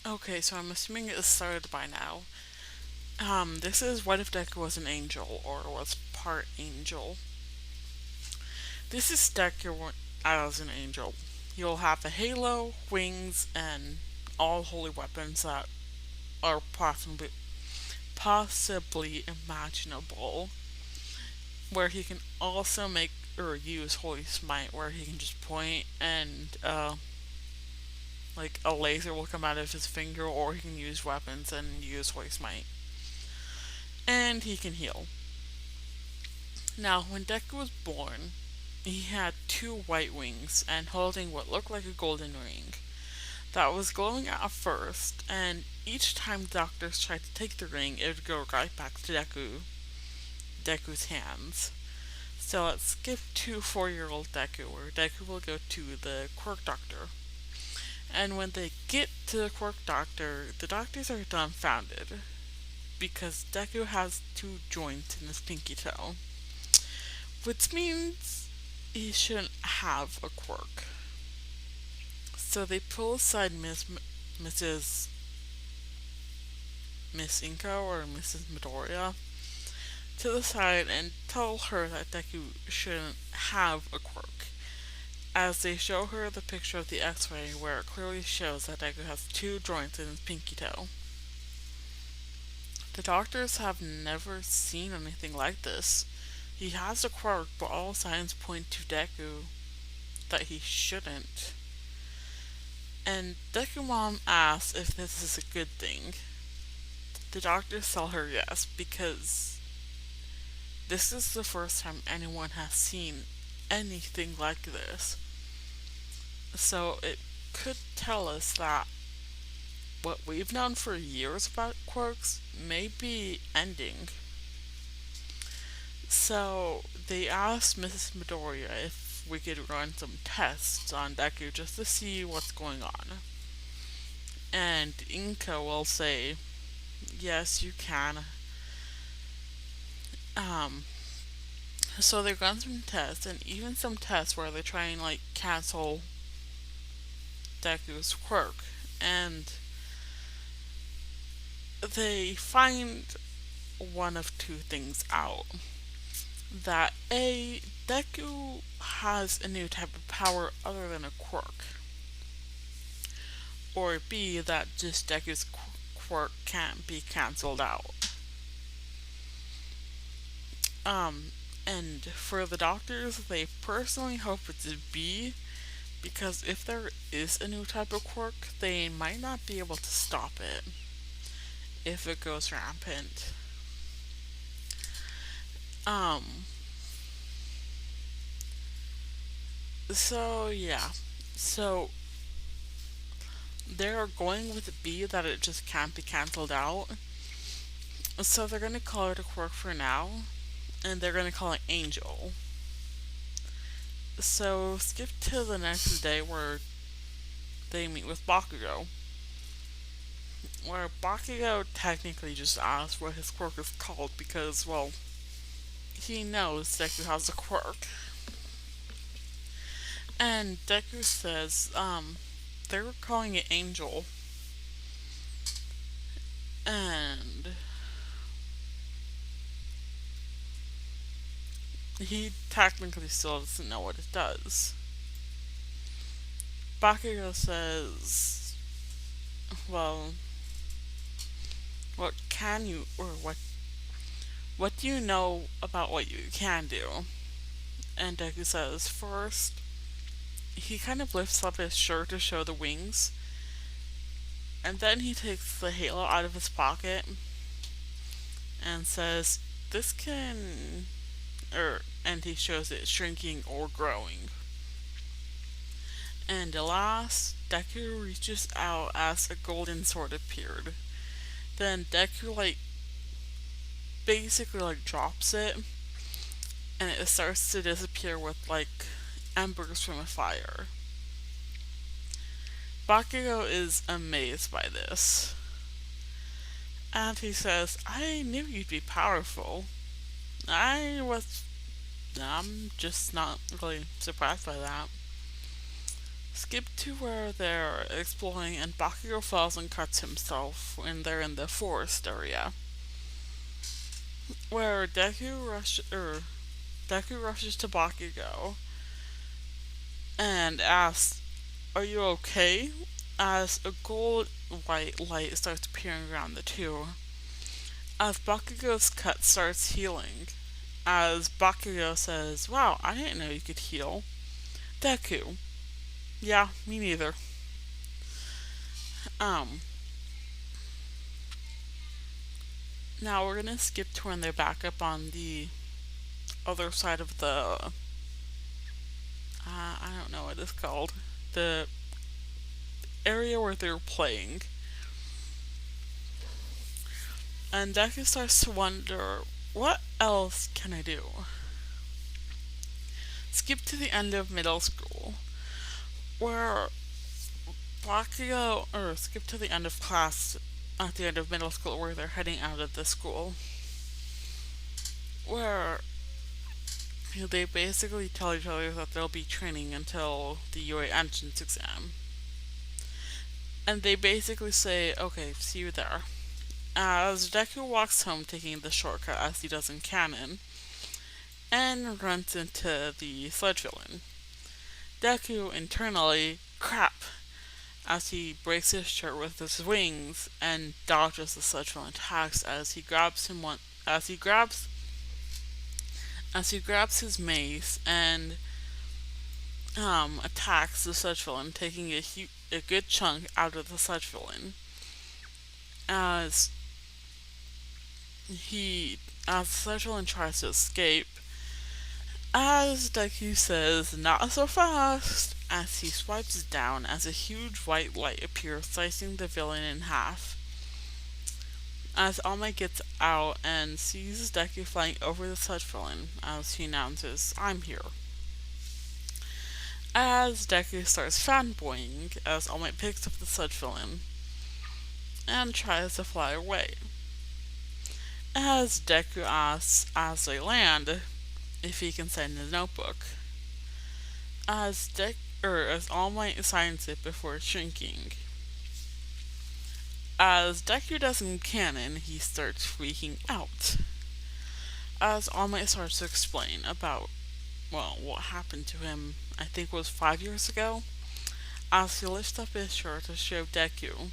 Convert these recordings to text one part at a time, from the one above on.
Okay, so I'm assuming it started by now. This is what if Deku was an angel or was part angel. This is Deku as an angel. You'll have a halo, wings, and all holy weapons that are possibly imaginable. Where he can also make or use holy smite, where he can just point and like a laser will come out of his finger, or he can use weapons and use holy smite, and he can heal. Now, when Deku was born, he had two white wings and holding what looked like a golden ring that was glowing at first, and each time doctors tried to take the ring, it would go right back to Deku's hands. So let's skip to 4-year-old Deku, where Deku will go to the quirk doctor. And when they get to the quirk doctor, the doctors are dumbfounded because Deku has two joints in his pinky toe, which means he shouldn't have a quirk. So they pull aside Mrs. Miss Inko or Mrs. Midoriya to the side and tell her that Deku shouldn't have a quirk, as they show her the picture of the X-ray where it clearly shows that Deku has two joints in his pinky toe. The doctors have never seen anything like this. He has a quirk, but all signs point to Deku that he shouldn't. And Deku Mom asks if this is a good thing. The doctors tell her yes, because this is the first time anyone has seen anything like this. So it could tell us that what we've known for years about quirks may be ending. So they asked Mrs. Midoriya if we could run some tests on Deku just to see what's going on. And Inko will say, yes, you can. Um, so they run some tests, and even some tests where they try and like cancel Deku's quirk. And they find one of two things out. That A, Deku has a new type of power other than a quirk. Or B, that just Deku's quirk can't be cancelled out. Um, and for the doctors, they personally hope it's a B, because if there is a new type of quirk, they might not be able to stop it if it goes rampant. Um, so yeah. So they're going with B that it just can't be cancelled out. So they're gonna call it a quirk for now, and they're gonna call it Angel. So skip to the next day where they meet with Bakugo. Where Bakugo technically just asks what his quirk is called because, well, he knows Deku has a quirk. And Deku says, they were calling it Angel. And he technically still doesn't know what it does. Bakugo says, well, what can you, or what do you know about what you can do? And Deku says, first, he kind of lifts up his shirt to show the wings, and then he takes the halo out of his pocket and says, this can, and he shows it shrinking or growing. And alas, Deku reaches out as a golden sword appeared. Then Deku, basically, drops it, and it starts to disappear with, embers from a fire. Bakugo is amazed by this. And he says, I knew you'd be powerful. I'm just not really surprised by that. Skip to where they're exploring and Bakugo falls and cuts himself when they're in the forest area. Where Deku rushes to Bakugo and asks, "Are you okay?" As a gold white light starts appearing around the two. As Bakugo's cut starts healing. As Bakugo says, "Wow, I didn't know you could heal." Deku, "Yeah, me neither." Um, Now we're gonna skip to when they're back up on the other side of the, I don't know what it's called, the area where they're playing. And Deku starts to wonder, what else can I do? Skip to the end of middle school, where skip to the end of class at the end of middle school where they're heading out of the school. Where they basically tell each other that they'll be training until the UA entrance exam. And they basically say, "Okay, see you there." As Deku walks home taking the shortcut as he does in canon, and runs into the sludge villain. Deku internally, crap, as he breaks his shirt with his wings and dodges the sludge villain attacks as he grabs him one as he grabs his mace and attacks the sludge villain, taking a good chunk out of the sludge villain. As the sludge villain tries to escape, as Deku says, "Not so fast," as he swipes down as a huge white light appears, slicing the villain in half. As All Might gets out and sees Deku flying over the sludge villain, as he announces, "I'm here." As Deku starts fanboying, as All Might picks up the sludge villain and tries to fly away. As Deku asks, as they land, if he can sign the notebook. As All Might signs it before shrinking. As Deku does in canon, he starts freaking out. As All Might starts to explain about, what happened to him, I think it was 5 years ago, as he lifts up his shirt to show Deku.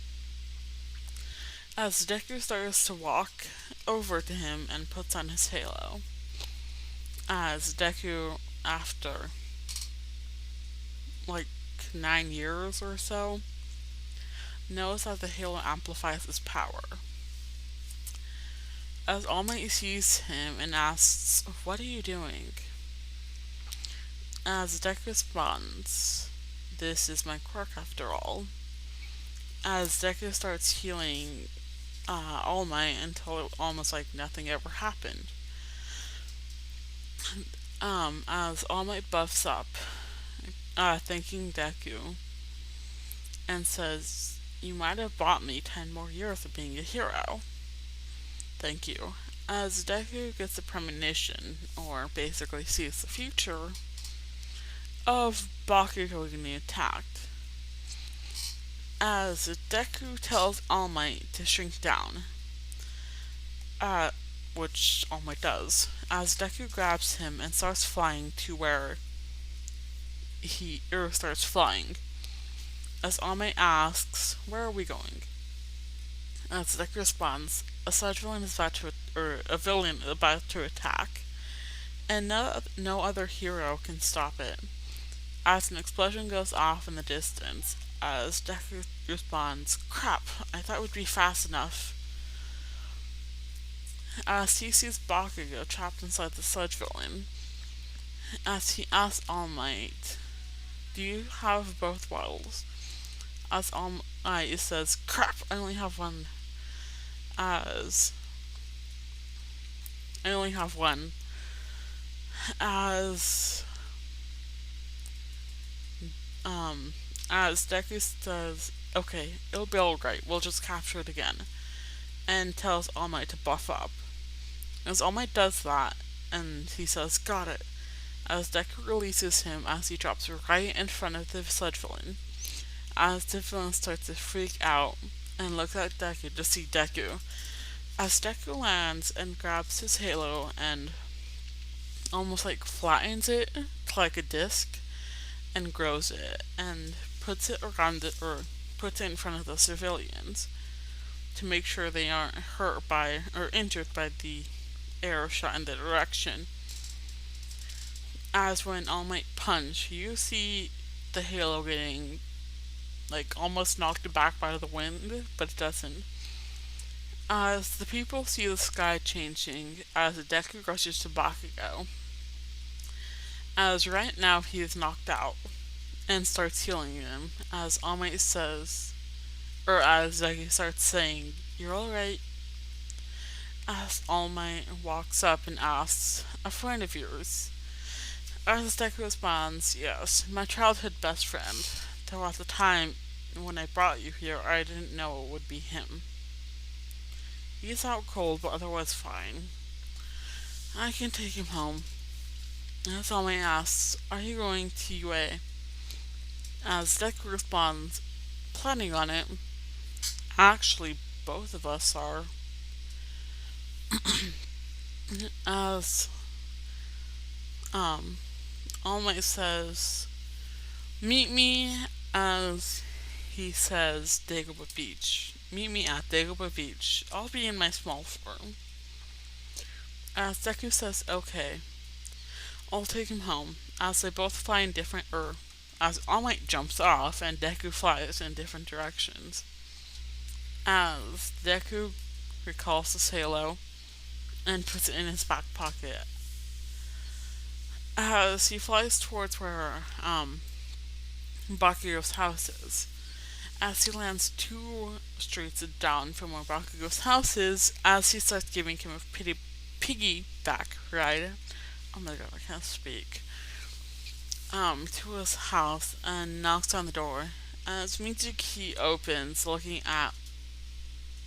As Deku starts to walk over to him and puts on his halo. As Deku, after like 9 years or so, knows that the halo amplifies his power. As All Might sees him and asks, "What are you doing?" As Deku responds, "This is my quirk after all." As Deku starts healing All Might until it almost like nothing ever happened. As All Might buffs up, thanking Deku, and says, "You might have bought me 10 more years of being a hero. Thank you." As Deku gets a premonition, or basically sees the future, of Bakugo getting attacked. As Deku tells All Might to shrink down, which All Might does, as Deku grabs him and starts flying to where he starts flying. As All Might asks, "Where are we going?" As Deku responds, "A sludge villain is a villain about to attack, and no other hero can stop it." As an explosion goes off in the distance, as Deku responds, "Crap, I thought it would be fast enough." As he sees Bakugo trapped inside the sludge villain, as he asks All Might, "Do you have both bottles?" As All Might says, "Crap, I only have one." As I only have one. As as Deku says, "Okay, it'll be alright, we'll just capture it again," and tells All Might to buff up. As All Might does that, and he says, "Got it," as Deku releases him as he drops right in front of the sludge villain. As the villain starts to freak out and looks at Deku to see Deku. As Deku lands and grabs his halo and almost like flattens it like a disc and grows it and puts it around it or puts it in front of the civilians to make sure they aren't hurt by or injured by the arrow shot in the direction. As when All Might punch, you see the halo getting like almost knocked back by the wind, but it doesn't. As the people see the sky changing, as Deku rushes to Bakugo, as right now he is knocked out and starts healing him, as All Might says, or as Deku starts saying, "You're alright." As All Might walks up and asks, "A friend of yours?" As Deku responds, "Yes, my childhood best friend, though at the time when I brought you here, I didn't know it would be him. He's out cold, but otherwise fine. I can take him home." As All Might asks, "Are you going to UA?" As Deku responds, "Planning on it. Actually, both of us are." As All Might says, "Meet me," as he says, "Dagobah Beach. Meet me at Dagobah Beach. I'll be in my small form." As Deku says, "Okay, I'll take him home." As they both fly in different as All Might jumps off and Deku flies in different directions. As Deku recalls his halo and puts it in his back pocket. As he flies towards where Bakugo's house is. As he lands 2 streets down from where Bakugo's house is, as he starts giving him a piggyback ride. Oh my god, I can't speak. To his house and knocks on the door. As Mitsuki opens, looking at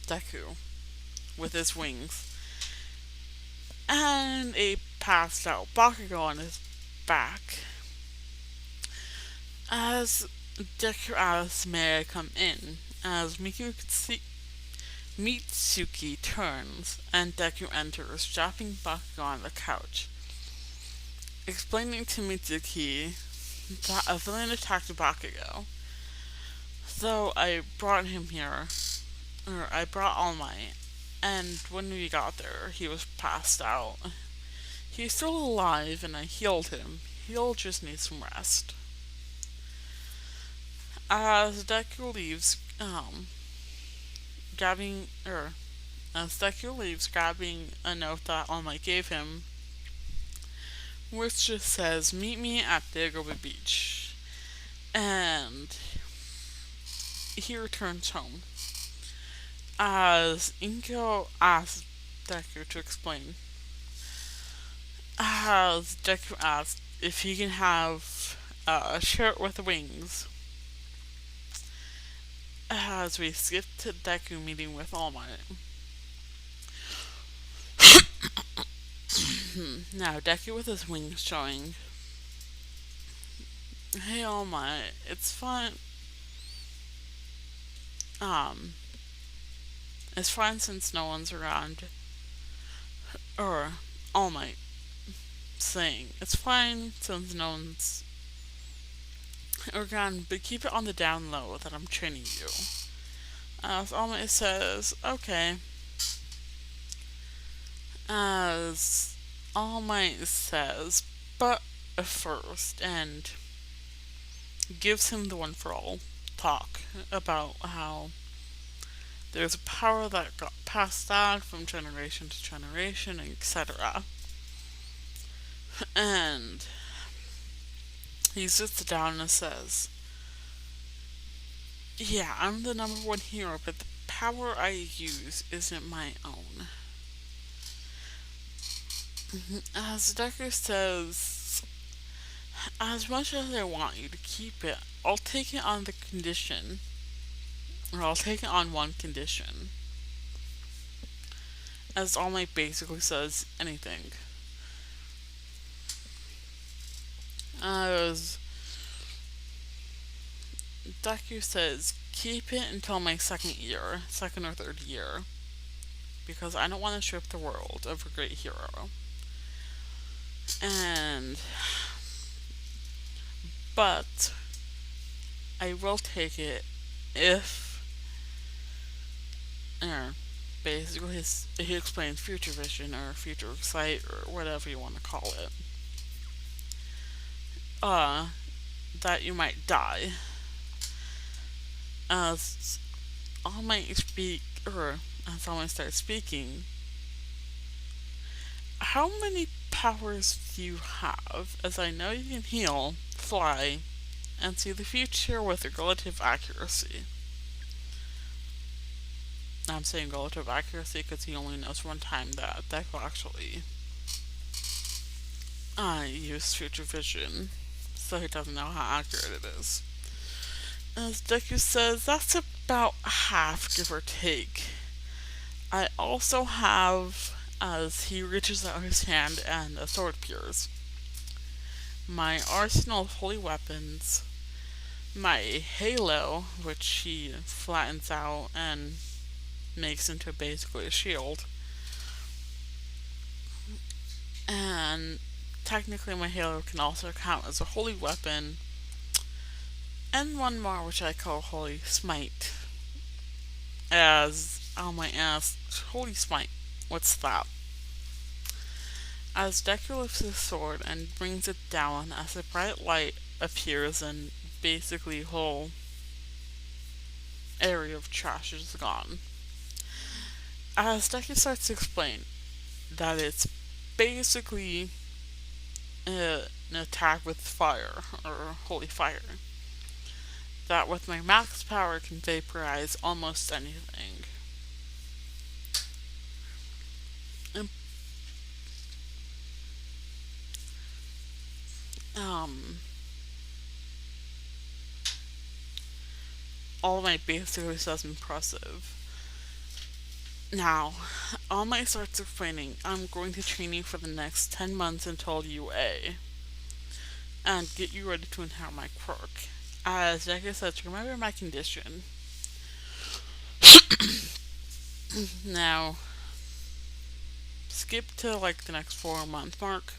Deku with his wings. And a passed out Bakugo on his back. As Deku asks, "May I come in?" As Mitsuki turns and Deku enters, dropping Bakugo on the couch, explaining to Mitsuki that a villain attacked Bakugo. "Though I brought him here, or I brought All Might, and when we got there, he was passed out. He's still alive, and I healed him. He'll just need some rest." As Deku leaves, grabbing, as Deku leaves, grabbing a note that All Might gave him, which just says, "Meet me at Dagobah Beach." And he returns home. As Inko asks Deku to explain. As Deku asks if he can have a shirt with wings. As we skip to Deku meeting with All Might. Now Deku with his wings showing. "Hey All Might, it's fine. Um, it's fine since no one's around." Or All Might saying, "It's fine since no one's around, but keep it on the down low that I'm training you." As All Might says, "Okay." As All Might says, "But first," and gives him the one for all talk about how there's a power that got passed on from generation to generation, etc. And he sits down and says, "Yeah, I'm the #1 hero, but the power I use isn't my own." As Deku says, "As much as I want you to keep it, I'll take it on the condition, or I'll take it on one condition." As All Might basically says, "Anything." As Deku says, keep it until my second or third year, because I don't want to strip the world of a great hero. And, but, I will take it if, er, basically he explains future vision or future sight or whatever you want to call it, uh, that you might die. As All Might speak, or as All Might start speaking, how many powers do you have? As I know you can heal, fly, and see the future with relative accuracy. I'm saying relative accuracy because he only knows one time that Deku actually used future vision, so he doesn't know how accurate it is. As Deku says, that's about half, give or take. I also have, as he reaches out his hand and a sword appears, my arsenal of holy weapons, my halo, which he flattens out and makes into basically a shield, and technically my halo can also count as a holy weapon, and one more which I call Holy Smite. As All Might asks, Holy Smite, what's that? As Deku lifts his sword and brings it down as a bright light appears and basically whole area of trash is gone. As Deku starts to explain that it's basically an attack with fire, or holy fire, that with my max power can vaporize almost anything. Um, All Might basically says impressive. Now, All Might starts explaining, I'm going to train you for the next 10 months until UA, and get you ready to inherit my quirk. As Deku says, remember my condition. Now, skip to like the next 4-month mark,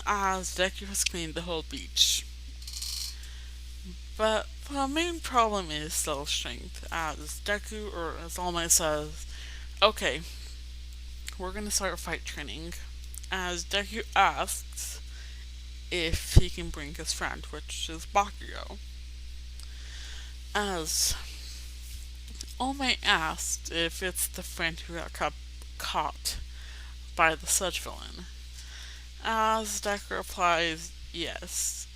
as Deku has cleaned the whole beach. But the main problem is still strength, as Deku, or as All Might says, okay, we're gonna start fight training. As Deku asks if he can bring his friend, which is Bakugo. As All Might asked if it's the friend who got caught by the Sludge villain. As Deku replies, yes.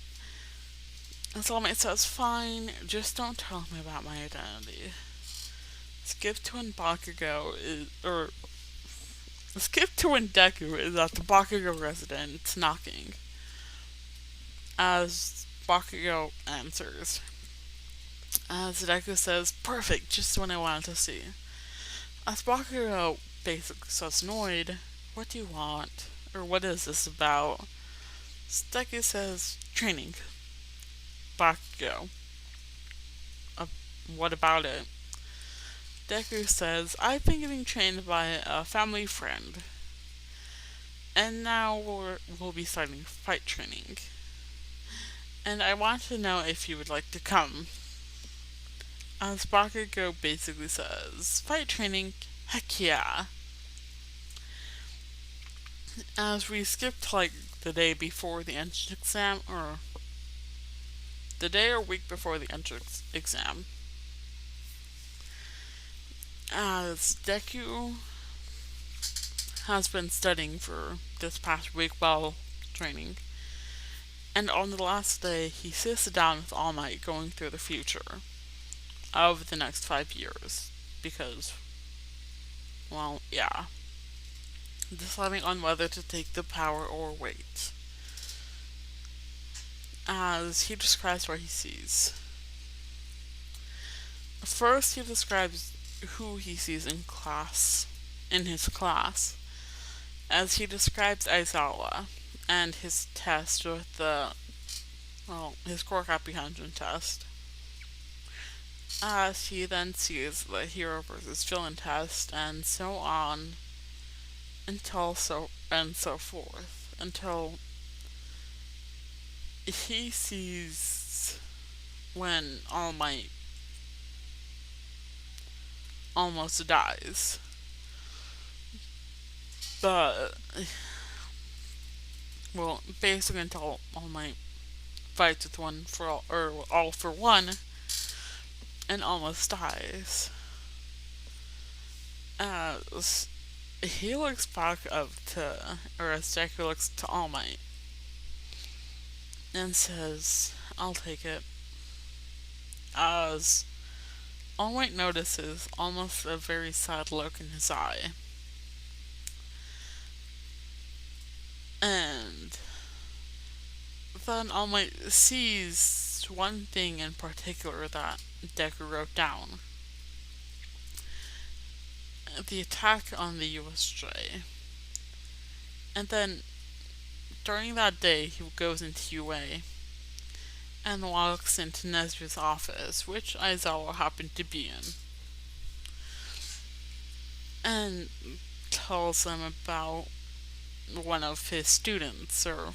As All Might says, fine, just don't tell me about my identity. Skip to when Bakugo is, or skip to when Deku is at the Bakugo residence knocking. As Bakugo answers. As Deku says, perfect, just what I wanted to see. As Bakugo basically says annoyed, what do you want? Or what is this about? Deku says, training. Bakugo, what about it? Deku says, I've been getting trained by a family friend, and now we'll be starting fight training. And I want to know if you would like to come. As Bakugo basically says, fight training? Heck yeah. As we skip to like the day before the entrance exam, or the day or week before the entrance exam, as Deku has been studying for this past week while training, and on the last day he sits down with All Might going through the future of the next 5 years, because, well, yeah, deciding on whether to take the power or wait. As he describes what he sees. First, he describes who he sees in his class, as he describes Aizawa, and his test with his core comprehension test. As he then sees the hero versus villain test, and so on so forth until he sees when All Might almost dies. But basically until All Might fights with one for all or all for one and almost dies. As he looks back up to or as Deku looks to All Might and says, I'll take it. As All Might notices almost a very sad look in his eye. And then All Might sees one thing in particular that Deku wrote down. The attack on the USJ. And then during that day he goes into UA and walks into Nezu's office, which Aizawa happened to be in. And tells them about one of his students, or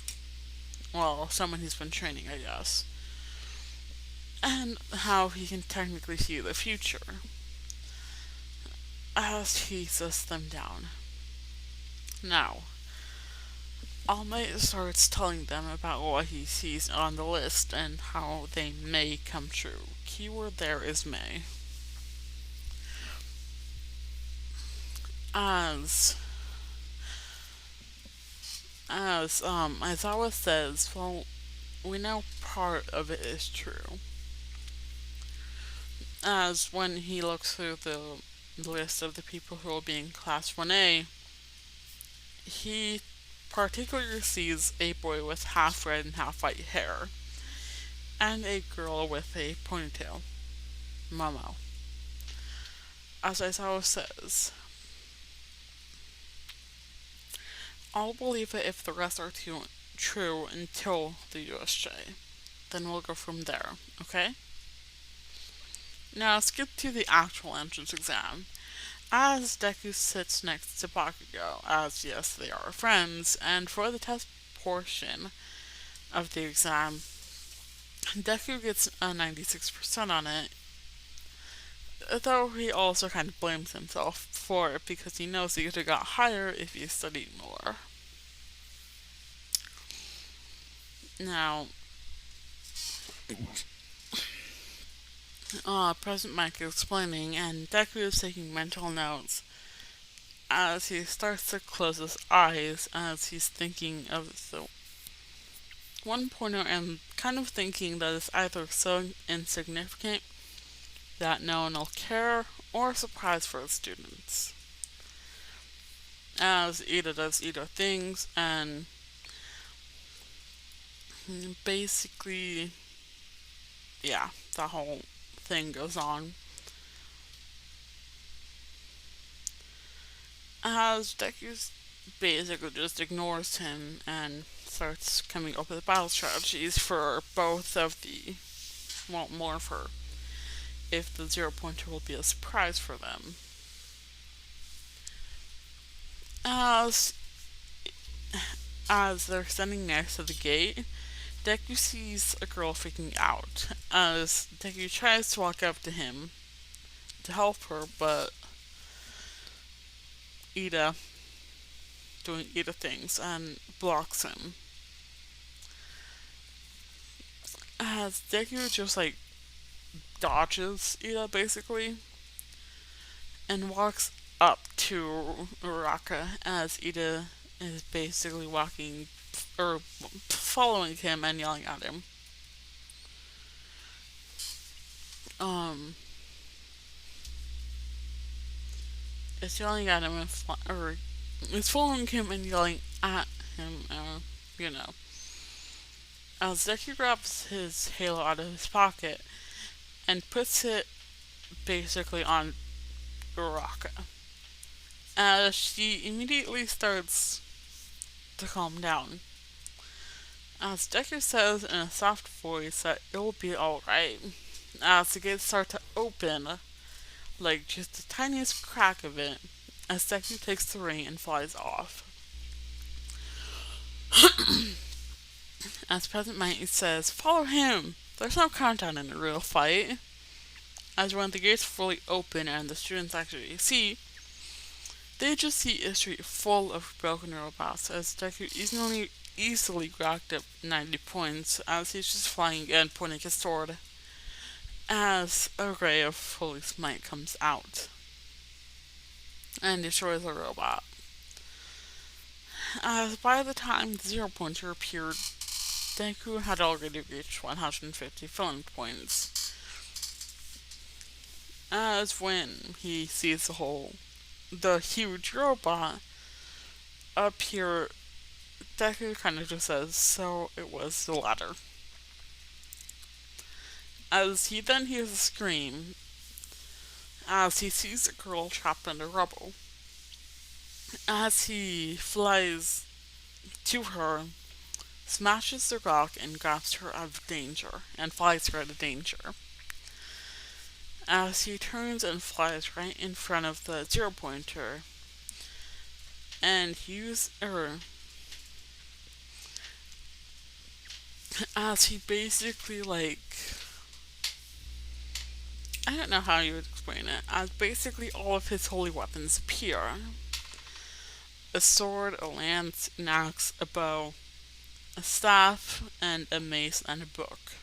someone he's been training, I guess. And how he can technically see the future. As he sets them down. Now, All Might starts telling them about what he sees on the list and how they may come true. Keyword there is may. As Aizawa says, we know part of it is true. As when he looks through the list of the people who will be in Class 1A, he particularly sees a boy with half red and half white hair, and a girl with a ponytail, Momo. As Aizawa says, I'll believe it if the rest are true until the USJ. Then we'll go from there, okay? Now skip to the actual entrance exam. As Deku sits next to Bakugo, as yes, they are friends, and for the test portion of the exam, Deku gets a 96% on it, though he also kind of blames himself for it because he knows he could have got higher if he studied more. Now, President Mike is explaining, and Deku is taking mental notes as he starts to close his eyes as he's thinking of the 1.0 and kind of thinking that it's either so insignificant that no one will care or a surprise for the students. As Ida does Ida things and basically, yeah, the whole thing goes on. As Deku basically just ignores him and starts coming up with battle strategies for both of the, more for if the 0.2 will be a surprise for them. As they're standing next to the gate, Deku sees a girl freaking out as Deku tries to walk up to him to help her, but Ida doing Ida things and blocks him. As Deku just dodges Ida basically and walks up to Uraka as Ida is basically walking or following him and yelling at him. It's yelling at him or it's following him and yelling at him, As Deku grabs his halo out of his pocket and puts it basically on Uraka. As she immediately starts to calm down. As Decker says in a soft voice that it'll be alright. As the gates start to open, like just the tiniest crack of it, as Deku takes the ring and flies off. As President Mighty says, follow him! There's no countdown in a real fight. As when the gates fully open and the students actually see, they just see a street full of broken robots as Deku easily racked up 90 points as he's just flying and pointing his sword as a ray of holy smite comes out and destroys a robot. As by the time the zero pointer appeared, Deku had already reached 150 filling points. As when he sees the huge robot appear, Deku kind of just says, so it was the latter. As he then hears a scream, as he sees a girl trapped under rubble. As he flies to her, smashes the rock and grabs her out of danger, and flies her out of danger. As he turns and flies right in front of the zero pointer, and as he basically I don't know how you would explain it, as basically all of his holy weapons appear. A sword, a lance, an axe, a bow, a staff, and a mace, and a book.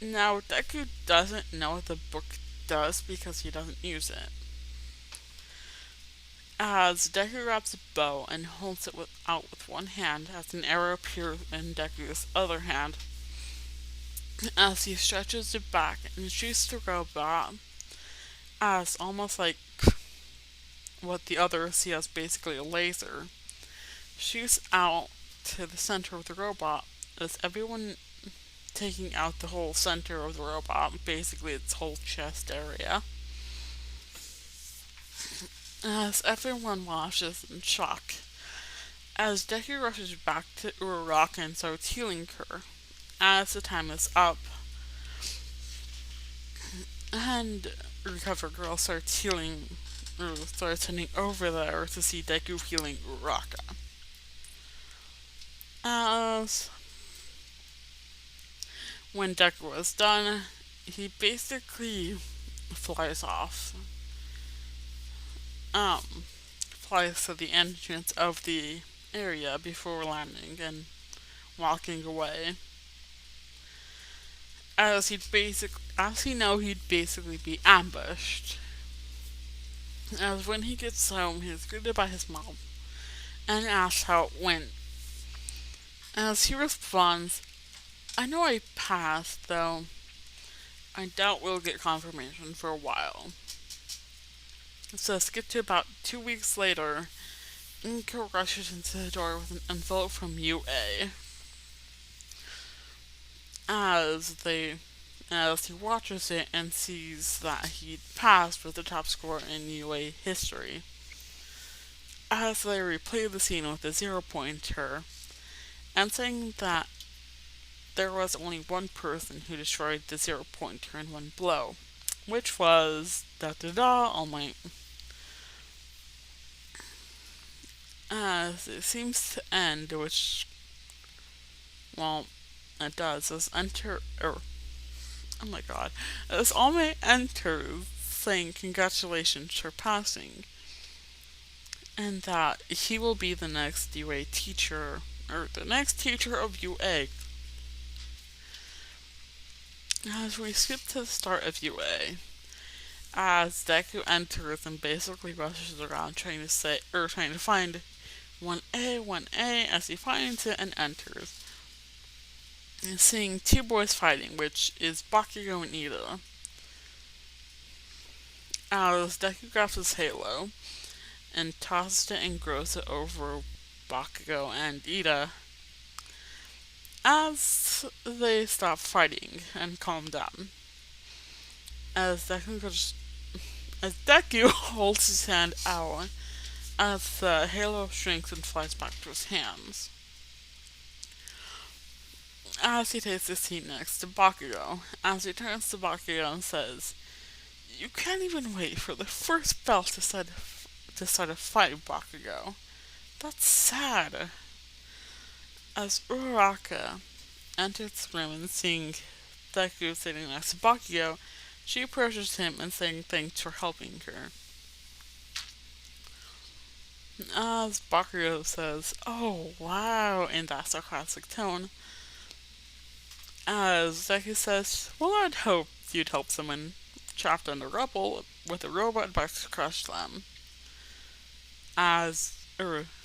Now, Deku doesn't know what the book does because he doesn't use it. As Deku grabs a bow and holds it out with one hand as an arrow appears in Deku's other hand. As he stretches it back and shoots the robot as almost like what the others see as basically a laser, shoots out to the center of the robot as everyone taking out the whole center of the robot, basically its whole chest area. As everyone watches in shock, as Deku rushes back to Uraraka and starts healing her, as the time is up, and Recover Girl starts healing, or starts heading over there to see Deku healing Uraraka. As when Deku was done, he basically flies off. Flies to the entrance of the area before landing and walking away. As he know he'd basically be ambushed. As when he gets home, he's greeted by his mom and asks how it went. As he responds, I know I passed, though I doubt we'll get confirmation for a while. So skip to about 2 weeks later, Inko rushes into the door with an envelope from UA. As he watches it and sees that he'd passed with the top score in UA history. As they replay the scene with a zero pointer, and saying that there was only one person who destroyed the zero pointer in one blow, which was All Might. As it seems to end, which, well, it does, as as All Might enters saying congratulations for passing, and that he will be the next UA teacher, or the next teacher of UA. As we skip to the start of UA, as Deku enters and basically rushes around trying to find 1A, as he finds it and enters. And seeing two boys fighting, which is Bakugo and Ida. As Deku grabs his halo and tosses it and grows it over Bakugo and Ida. As they stop fighting and calm down. As Deku holds his hand out as the halo shrinks and flies back to his hands. As he takes his seat next to Bakugo, as he turns to Bakugo and says, "You can't even wait for the first bell to start a fight, Bakugo. That's sad." As Uraraka enters the room and seeing Deku sitting next to Bakugo, she approaches him and saying thanks for helping her. As Bakugo says, "Oh, wow," in that sarcastic tone, as Deku says, "Well, I'd hope you'd help someone trapped in a rubble with a robot about to crush them."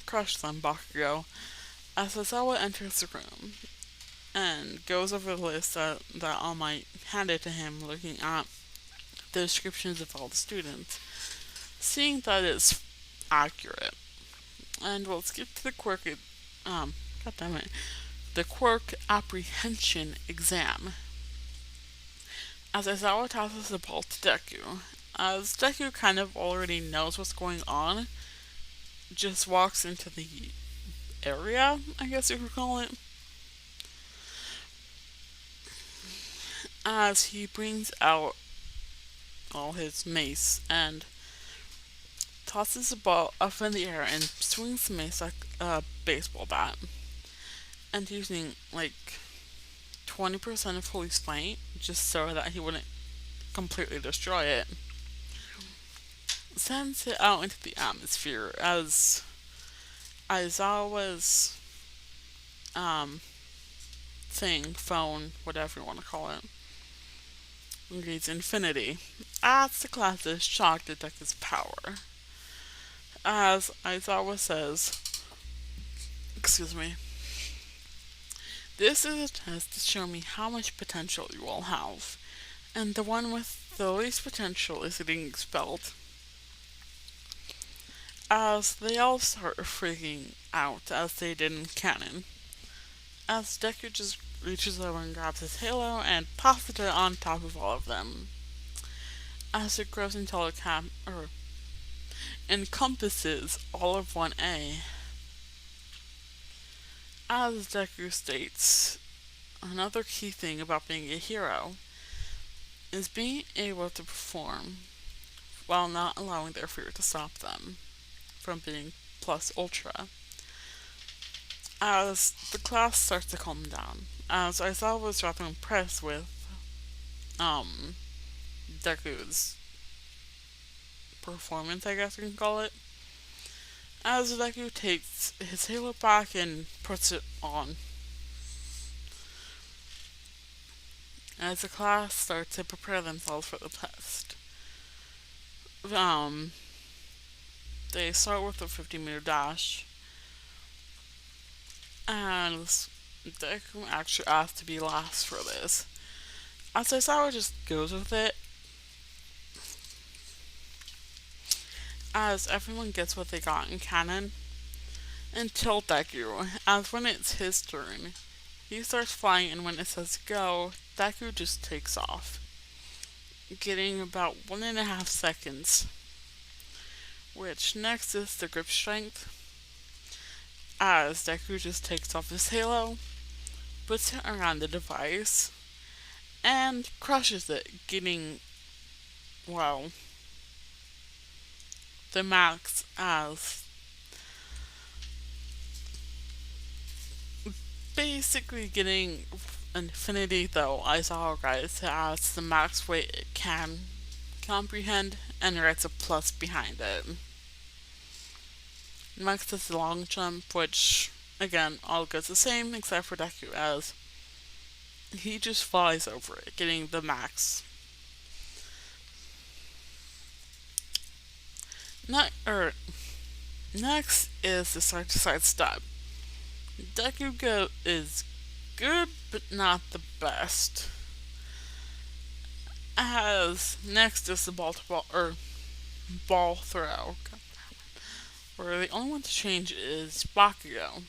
Crush them, Bakugo, as Sazawa enters the room and goes over the list that All Might handed to him, looking at the descriptions of all the students, seeing that it's accurate. And we'll skip to the god damn it, the quirk apprehension exam. As Aizawa tosses the ball to Deku, as Deku kind of already knows what's going on, just walks into the area, I guess you could call it, as he brings out all his mace and tosses the ball up in the air and swings the mace like a baseball bat, and using like 20% of Police Might just so that he wouldn't completely destroy it, sends it out into the atmosphere as Aizawa's phone, whatever you want to call it, reads infinity. As the class is shocked at Deku's power. As Aizawa says, excuse me, "This is a test to show me how much potential you all have, and the one with the least potential is getting expelled." As they all start freaking out as they did in canon, as Deku just reaches over and grabs his halo and pops it on top of all of them, as it grows until it encompasses all of 1A. As Deku states, another key thing about being a hero is being able to perform while not allowing their fear to stop them from being plus ultra. As the class starts to calm down, as Aizawa was rather impressed with Deku's performance, I guess you can call it, as Deku takes his halo back and puts it on. As the class starts to prepare themselves for the test, they start with a 50-meter dash, and Deku actually asked to be last for this. As Aizawa just goes with it, as everyone gets what they got in canon, until Deku, as when it's his turn, he starts flying, and when it says go, Deku just takes off, getting about 1.5 seconds. Which next is the grip strength, as Deku just takes off his halo, puts it around the device, and crushes it, getting, well, the max as basically getting infinity, though Aizawa writes as the max weight it can comprehend and writes a plus behind it. Next is the long jump, which again all goes the same except for Deku, as he just flies over it, getting the max. Next is the side to side step. Deku is good, but not the best. As next is the ball throw, where the only one to change is Bakugo,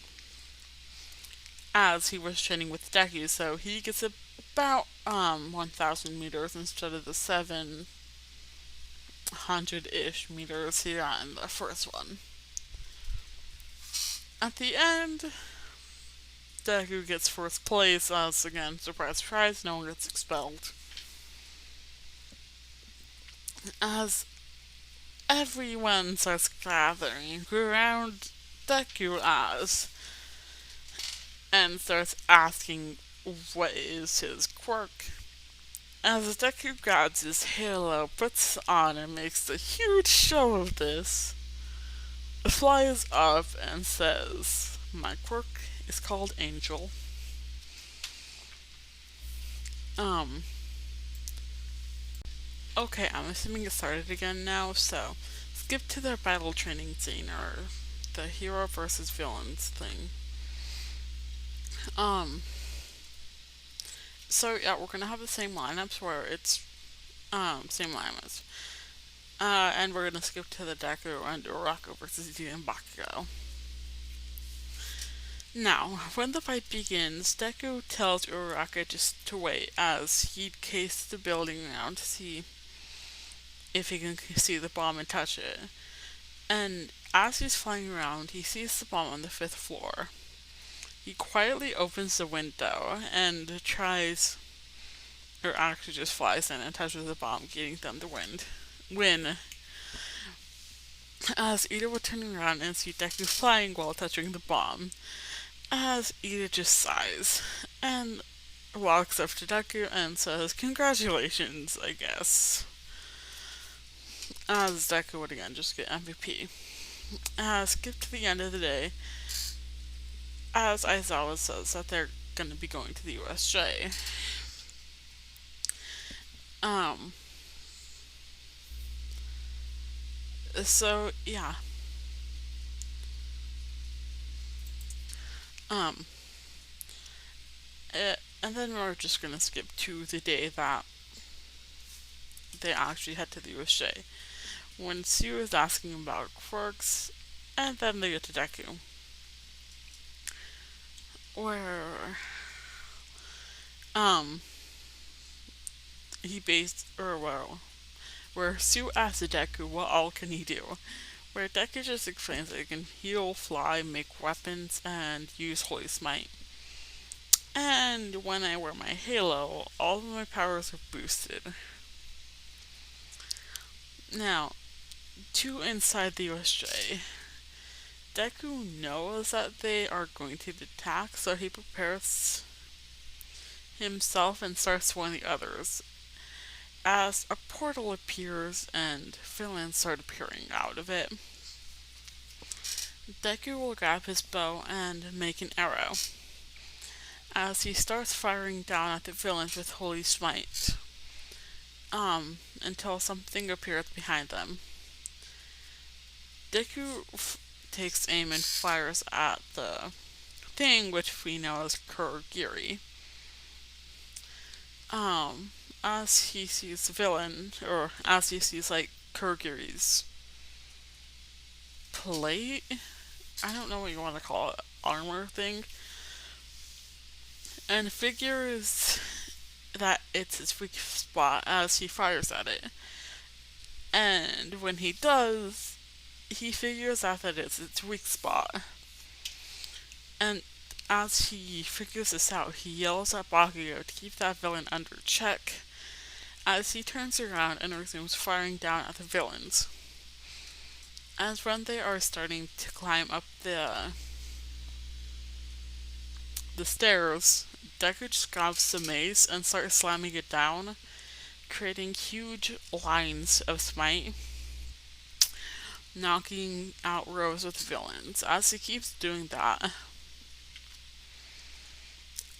as he was training with Deku, so he gets about 1,000 meters instead of the 700-ish meters he got in the first one. At the end, Deku gets first place as, again, surprise, surprise, no one gets expelled. As everyone starts gathering around Deku as and starts asking what is his quirk. As Deku grabs his halo, puts it on, and makes a huge show of this, flies up and says, "My quirk is called Angel." Um, okay, I'm assuming it started again now, so skip to their battle training scene, or the hero versus villains thing. Um, so yeah, we're gonna have the same lineups where it's, same lineups. And we're gonna skip to the Deku and Uraka versus Yu and Bakugo. Now, when the fight begins, Deku tells Uraka just to wait as he'd case the building around to see if he can see the bomb and touch it. And as he's flying around, he sees the bomb on the fifth floor. He quietly opens the window and tries, or actually just flies in and touches the bomb, getting them the win. As Ida would turn around and see Deku flying while touching the bomb, as Ida just sighs and walks up to Deku and says, "Congratulations, I guess." As Deku would again just get MVP. Skip to the end of the day, as Aizawa says that they're gonna be going to the USJ. Um, so yeah. Um, and then we're just gonna skip to the day that they actually head to the USJ. When Sue is asking about quirks, and then they get to Deku. Where, um, he based, or well, where Sue asks Deku what all can he do. Where Deku just explains that he can heal, fly, make weapons, and use Holy Smite. And when I wear my halo, all of my powers are boosted. Now, to inside the USJ, Deku knows that they are going to attack, so he prepares himself and starts warning the others. As a portal appears and villains start appearing out of it, Deku will grab his bow and make an arrow, as he starts firing down at the villains with Holy Smite, until something appears behind them. Deku takes aim and fires at the thing, which we know as Kurogiri. As he sees the villain, or as he sees, like, Kurogiri's plate? I don't know what you want to call it, armor thing. And figures that it's his weak spot as he fires at it. And when he does, he figures out that it's its weak spot. And as he figures this out, he yells at Bakugo to keep that villain under check, as he turns around and resumes firing down at the villains. As when they are starting to climb up the stairs, Deku just grabs the mace and starts slamming it down, creating huge lines of smite, knocking out rows of villains. As he keeps doing that,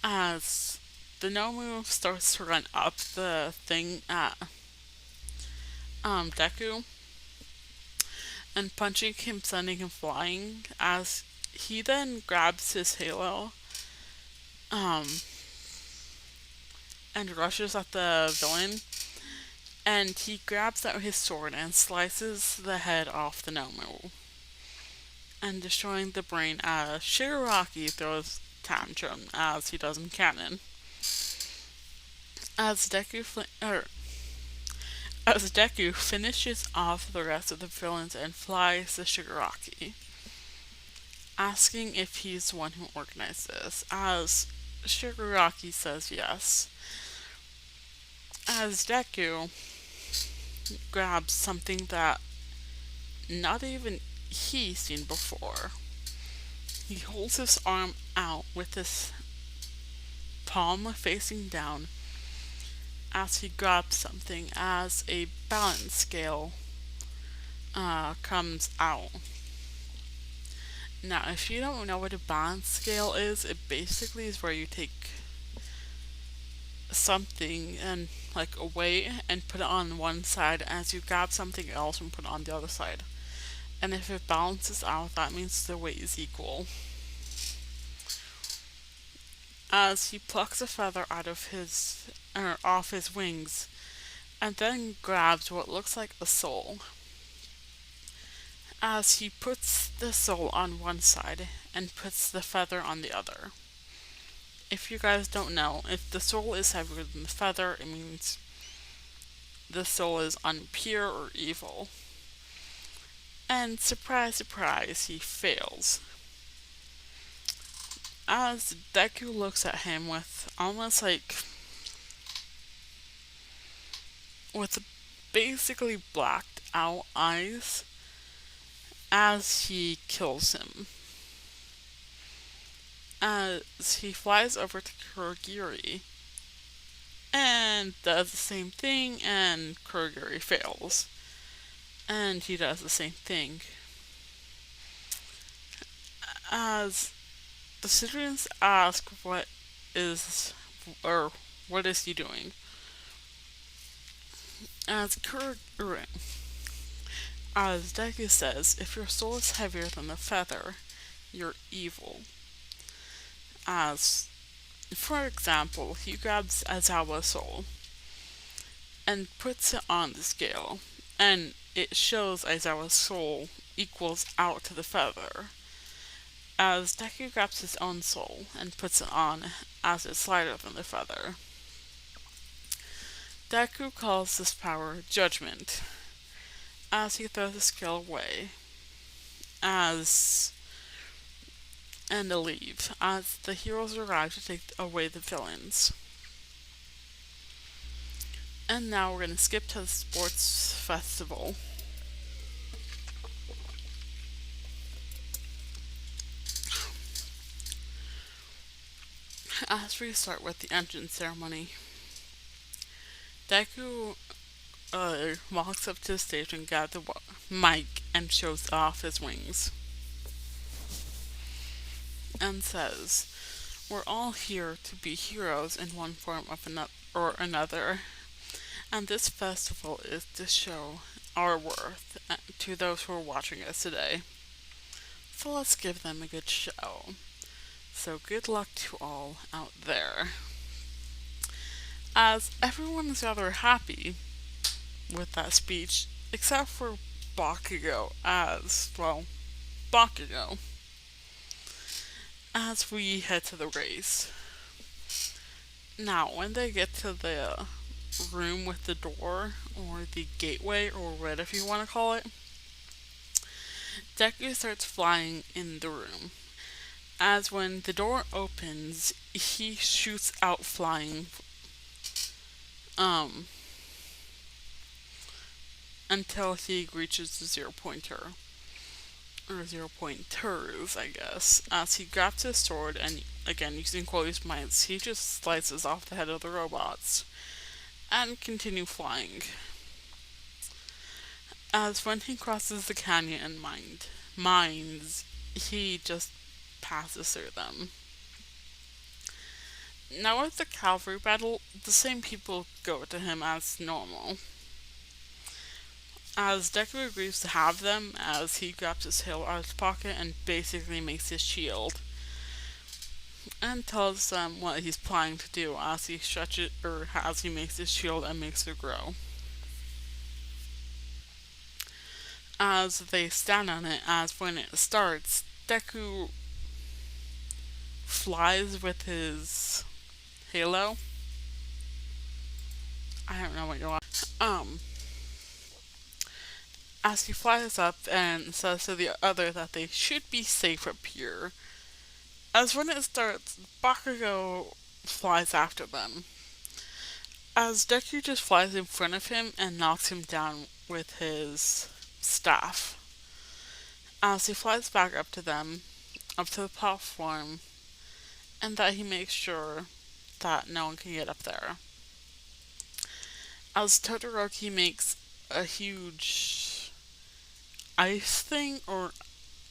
as the Nomu starts to run up the thing at Deku and punching him, sending him flying, as he then grabs his halo and rushes at the villain, and he grabs out his sword and slices the head off the Nomu, and destroying the brain as Shigaraki throws tantrum as he does in canon. As Deku finishes off the rest of the villains and flies to Shigaraki. asking if he's the one who organized this, as Shigaraki says yes. As Deku grabs something that not even he's seen before. He holds his arm out with his palm facing down as he grabs something as a balance scale comes out. Now, if you don't know what a balance scale is, it basically is where you take something and like a weight and put it on one side as you grab something else and put it on the other side. And if it balances out, that means the weight is equal. As he plucks a feather out of his off his wings and then grabs what looks like a soul. As he puts the soul on one side and puts the feather on the other. If you guys don't know, if the soul is heavier than the feather, it means the soul is impure or evil. And surprise, surprise, he fails. As Deku looks at him with almost like with basically blacked out eyes as he kills him. As he flies over to Kurogiri and does the same thing, and Kurogiri fails. And he does the same thing. As the students ask is what is he doing? As Kurogiri, as Deku says, if your soul is heavier than the feather, you're evil. As, for example, he grabs Aizawa's soul and puts it on the scale, and it shows Aizawa's soul equals out to the feather. As Deku grabs his own soul and puts it on as it's lighter than the feather. Deku calls this power Judgment, as he throws the scale away, as and to leave, as the heroes arrive to take away the villains. And now we're going to skip to the sports festival. As we start with the entrance ceremony, Deku walks up to the stage and grabs the mic and shows off his wings. And says, "We're all here to be heroes in one form or another, and this festival is to show our worth to those who are watching us today. So let's give them a good show. So good luck to all out there." As everyone is rather happy with that speech, except for Bakugo, Bakugo. As we head to the race. Now, when they get to the room with the door, or the gateway, or whatever you want to call it, Deku starts flying in the room. As when the door opens, he shoots out flying until he reaches the zero pointer. Or 0 pointers, I guess. As he grabs his sword and, again, using Quote's mites, he just slices off the head of the robots and continue flying. As when he crosses the canyon and mines, he just passes through them. Now with the cavalry battle, the same people go to him as normal. As Deku agrees to have them, as he grabs his hilt out of his pocket and basically makes his shield. And tells them what he's planning to do as he stretches or as he makes his shield and makes it grow. As they stand on it, as when it starts, Deku flies with his halo. I don't know what you're as he flies up and says to the other that they should be safe up here. As when it starts, Bakugo flies after them. As Deku just flies in front of him and knocks him down with his staff. As he flies back up to them, up to the platform, and that he makes sure that no one can get up there. As Todoroki makes a huge ice thing or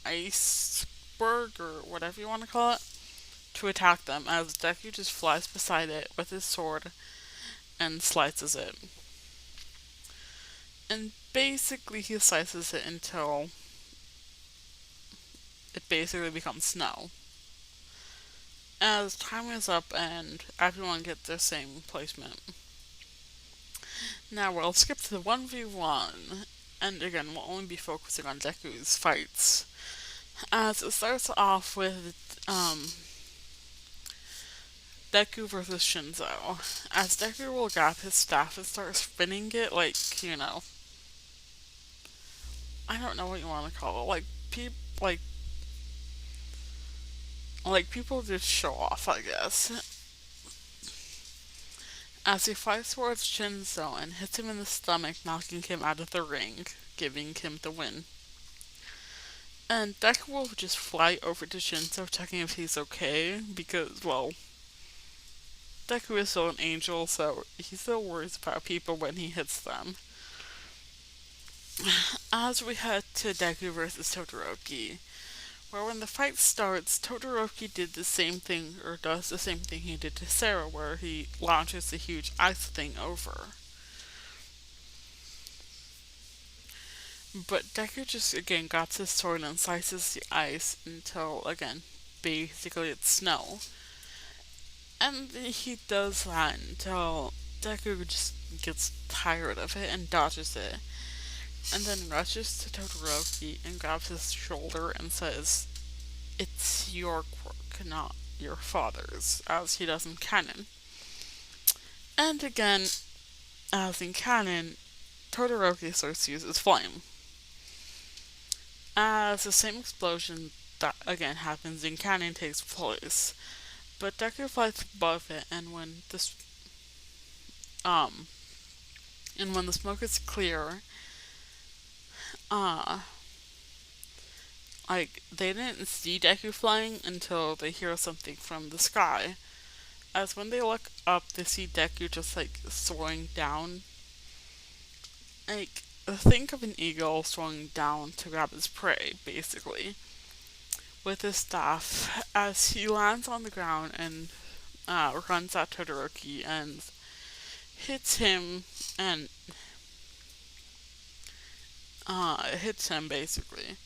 iceberg or whatever you want to call it to attack them, as Deku just flies beside it with his sword and slices it. And basically he slices it until it basically becomes snow. As time is up and everyone gets their same placement. Now we'll skip to the 1v1, and again we'll only be focusing on Deku's fights. As it starts off with Deku versus Shinzo. As Deku will grab his staff and start spinning it like, I don't know what you want to call it, like people just show off, I guess. As he fights towards Shinzo and hits him in the stomach, knocking him out of the ring, giving him the win. And Deku will just fly over to Shinzo, checking if he's okay, because, well, Deku is still an angel, so he still worries about people when he hits them. As we head to Deku versus Todoroki, where when the fight starts, Todoroki did the same thing, or does the same thing he did to Sarah, where he launches a huge ice thing over. But Deku just again grabs his sword and slices the ice until, again, basically it's snow. And he does that until Deku just gets tired of it and dodges it. And then rushes to Todoroki and grabs his shoulder and says, "It's your quirk, not your father's," as he does in canon. And again, as in canon, Todoroki starts to use his flame. As the same explosion that again happens in canon takes place, but Deku flies above it, and when the smoke is clear, they didn't see Deku flying until they hear something from the sky. As when they look up, they see Deku just soaring down. Think of an eagle soaring down to grab his prey, basically, with his staff, as he lands on the ground and runs at Todoroki and hits him and hits him basically.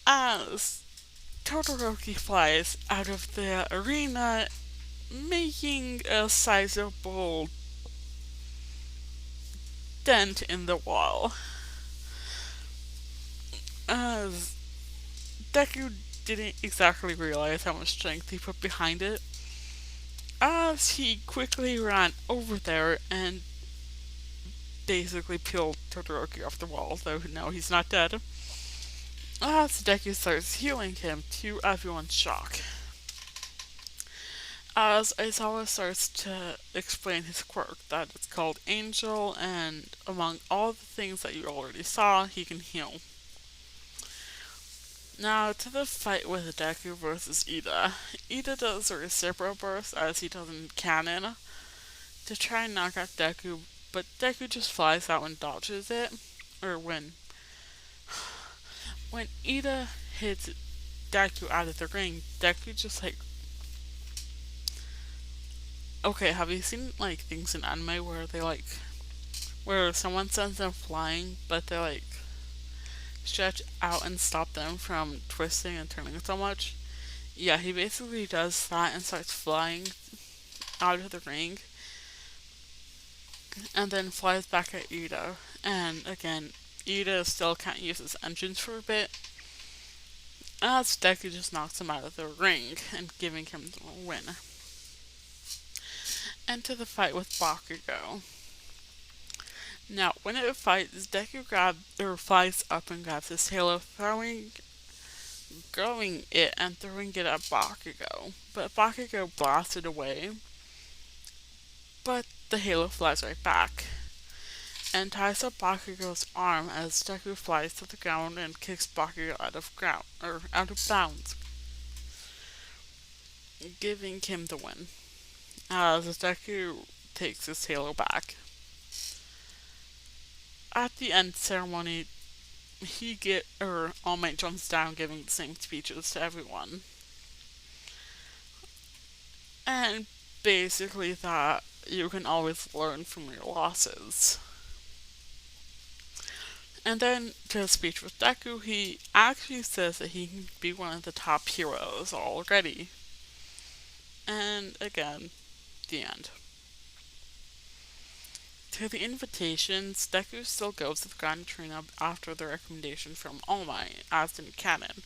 As Todoroki flies out of the arena, making a sizable dent in the wall. As Deku didn't exactly realize how much strength he put behind it, as he quickly ran over there and basically peeled Todoroki off the wall, though no, he's not dead. As Deku starts healing him, to everyone's shock. As Aizawa starts to explain his quirk, that it's called Angel, and among all the things that you already saw, he can heal. Now to the fight with Deku versus Ida. Ida does a Recipro Burst, as he does in canon, to try and knock out Deku, but Deku just flies out and dodges it. Or when Ida hits Deku out of the ring, Deku just okay, have you seen things in anime where they where someone sends them flying, but they stretch out and stop them from twisting and turning so much? Yeah, he basically does that and starts flying out of the ring, and then flies back at Ida. And again, Ida still can't use his engines for a bit, as Deku just knocks him out of the ring and giving him the win. And to the fight with Bakugo. Now, when it fights, Deku flies up and grabs his halo, throwing it and throwing it at Bakugo. But Bakugo blasts it away, but the halo flies right back and ties up Bakugo's arm as Deku flies to the ground and kicks Bakugo out of bounds, giving him the win. As Deku takes his halo back. At the end ceremony, All Might jumps down, giving the same speeches to everyone, and basically that you can always learn from your losses. And then to his speech with Deku, he actually says that he can be one of the top heroes already. And again, the end. To the invitations, Deku still goes to the Grand Trino after the recommendation from All Might, as in canon.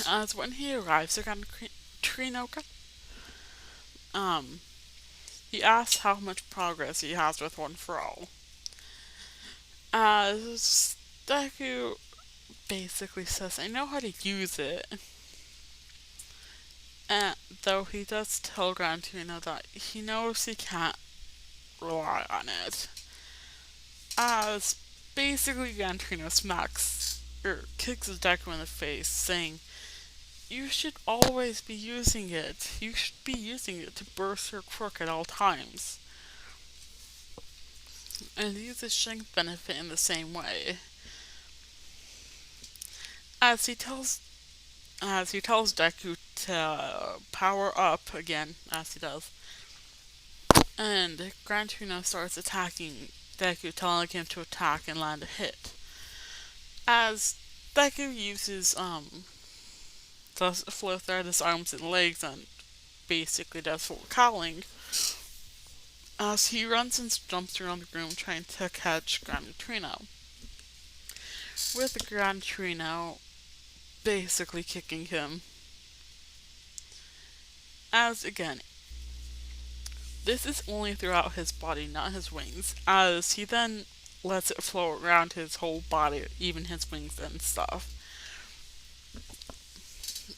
As when he arrives at Grand Trino, um, he asks how much progress he has with One for All. As Deku basically says, I know how to use it. And though he does tell Gran Torino that he knows he can't rely on it. As basically Gran Torino kicks Deku in the face, saying, you should always be using it. You should be using it to burst your quirk at all times. And use his strength benefit in the same way. As he tells Deku to power up again, as he does. And Gran Torino starts attacking Deku, telling him to attack and land a hit. As Deku uses the flow throughout his arms and legs and basically does full cowling, as he runs and jumps around the room trying to catch Gran Torino, with Gran Torino basically kicking him. As again, this is only throughout his body, not his wings, as he then lets it flow around his whole body, even his wings and stuff.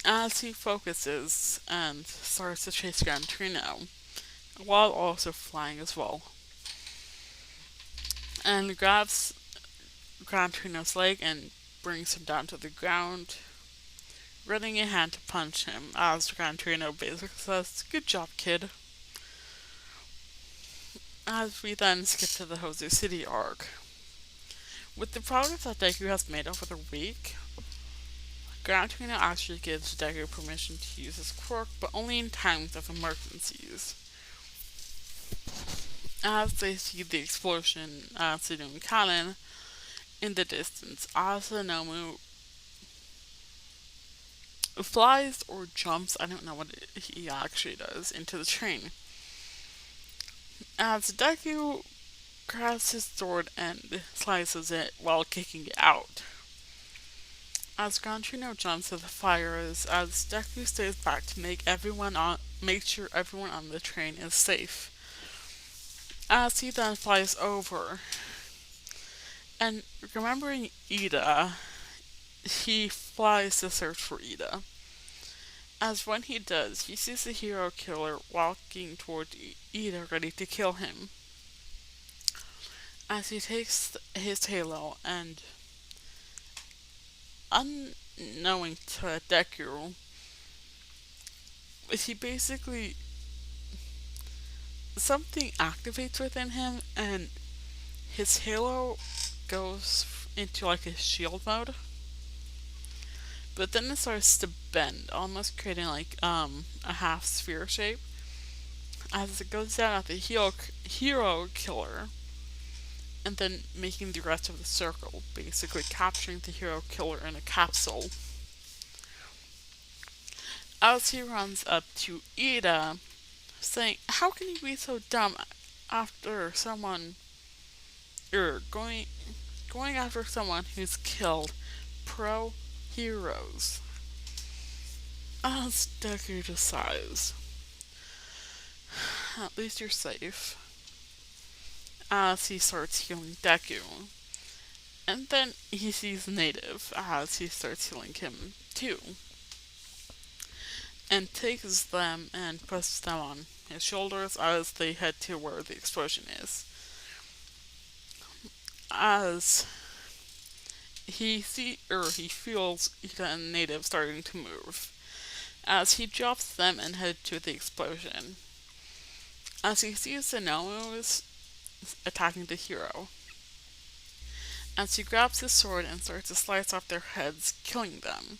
As he focuses and starts to chase Gran Torino, while also flying as well. And grabs Gran Torino's leg and brings him down to the ground, running a hand to punch him, as Gran Torino basically says, good job, kid. As we then skip to the Hozu City arc. With the progress that Deku has made over the week, Gran Torino actually gives Deku permission to use his quirk, but only in times of emergencies. As they see the explosion at Tsunomu Cannon in the distance, Asanomu flies or jumps, I don't know what he actually does, into the train. As Deku grabs his sword and slices it while kicking it out. As Gran Torino jumps to the fires, as Deku stays back to make sure everyone on the train is safe. As he then flies over, and remembering Ida, he flies to search for Ida. As when he does, he sees the hero killer walking toward Ida, ready to kill him. As he takes his halo and, unknowing to Deku, he basically something activates within him and his halo goes into like a shield mode. But then it starts to bend, almost creating like a half sphere shape. As it goes down at the hero killer, and then making the rest of the circle, basically capturing the hero killer in a capsule. As he runs up to Ida, saying, how can you be so dumb after someone, or going after someone who's killed pro heroes? As Deku just sighs, at least you're safe. as he starts healing Deku. And then he sees Native as he starts healing him too, and takes them and puts them on his shoulders as they head to where the explosion is. As he feels the Native starting to move, as he drops them and head to the explosion. As he sees the Nomos attacking the hero, as he grabs his sword and starts to slice off their heads, killing them.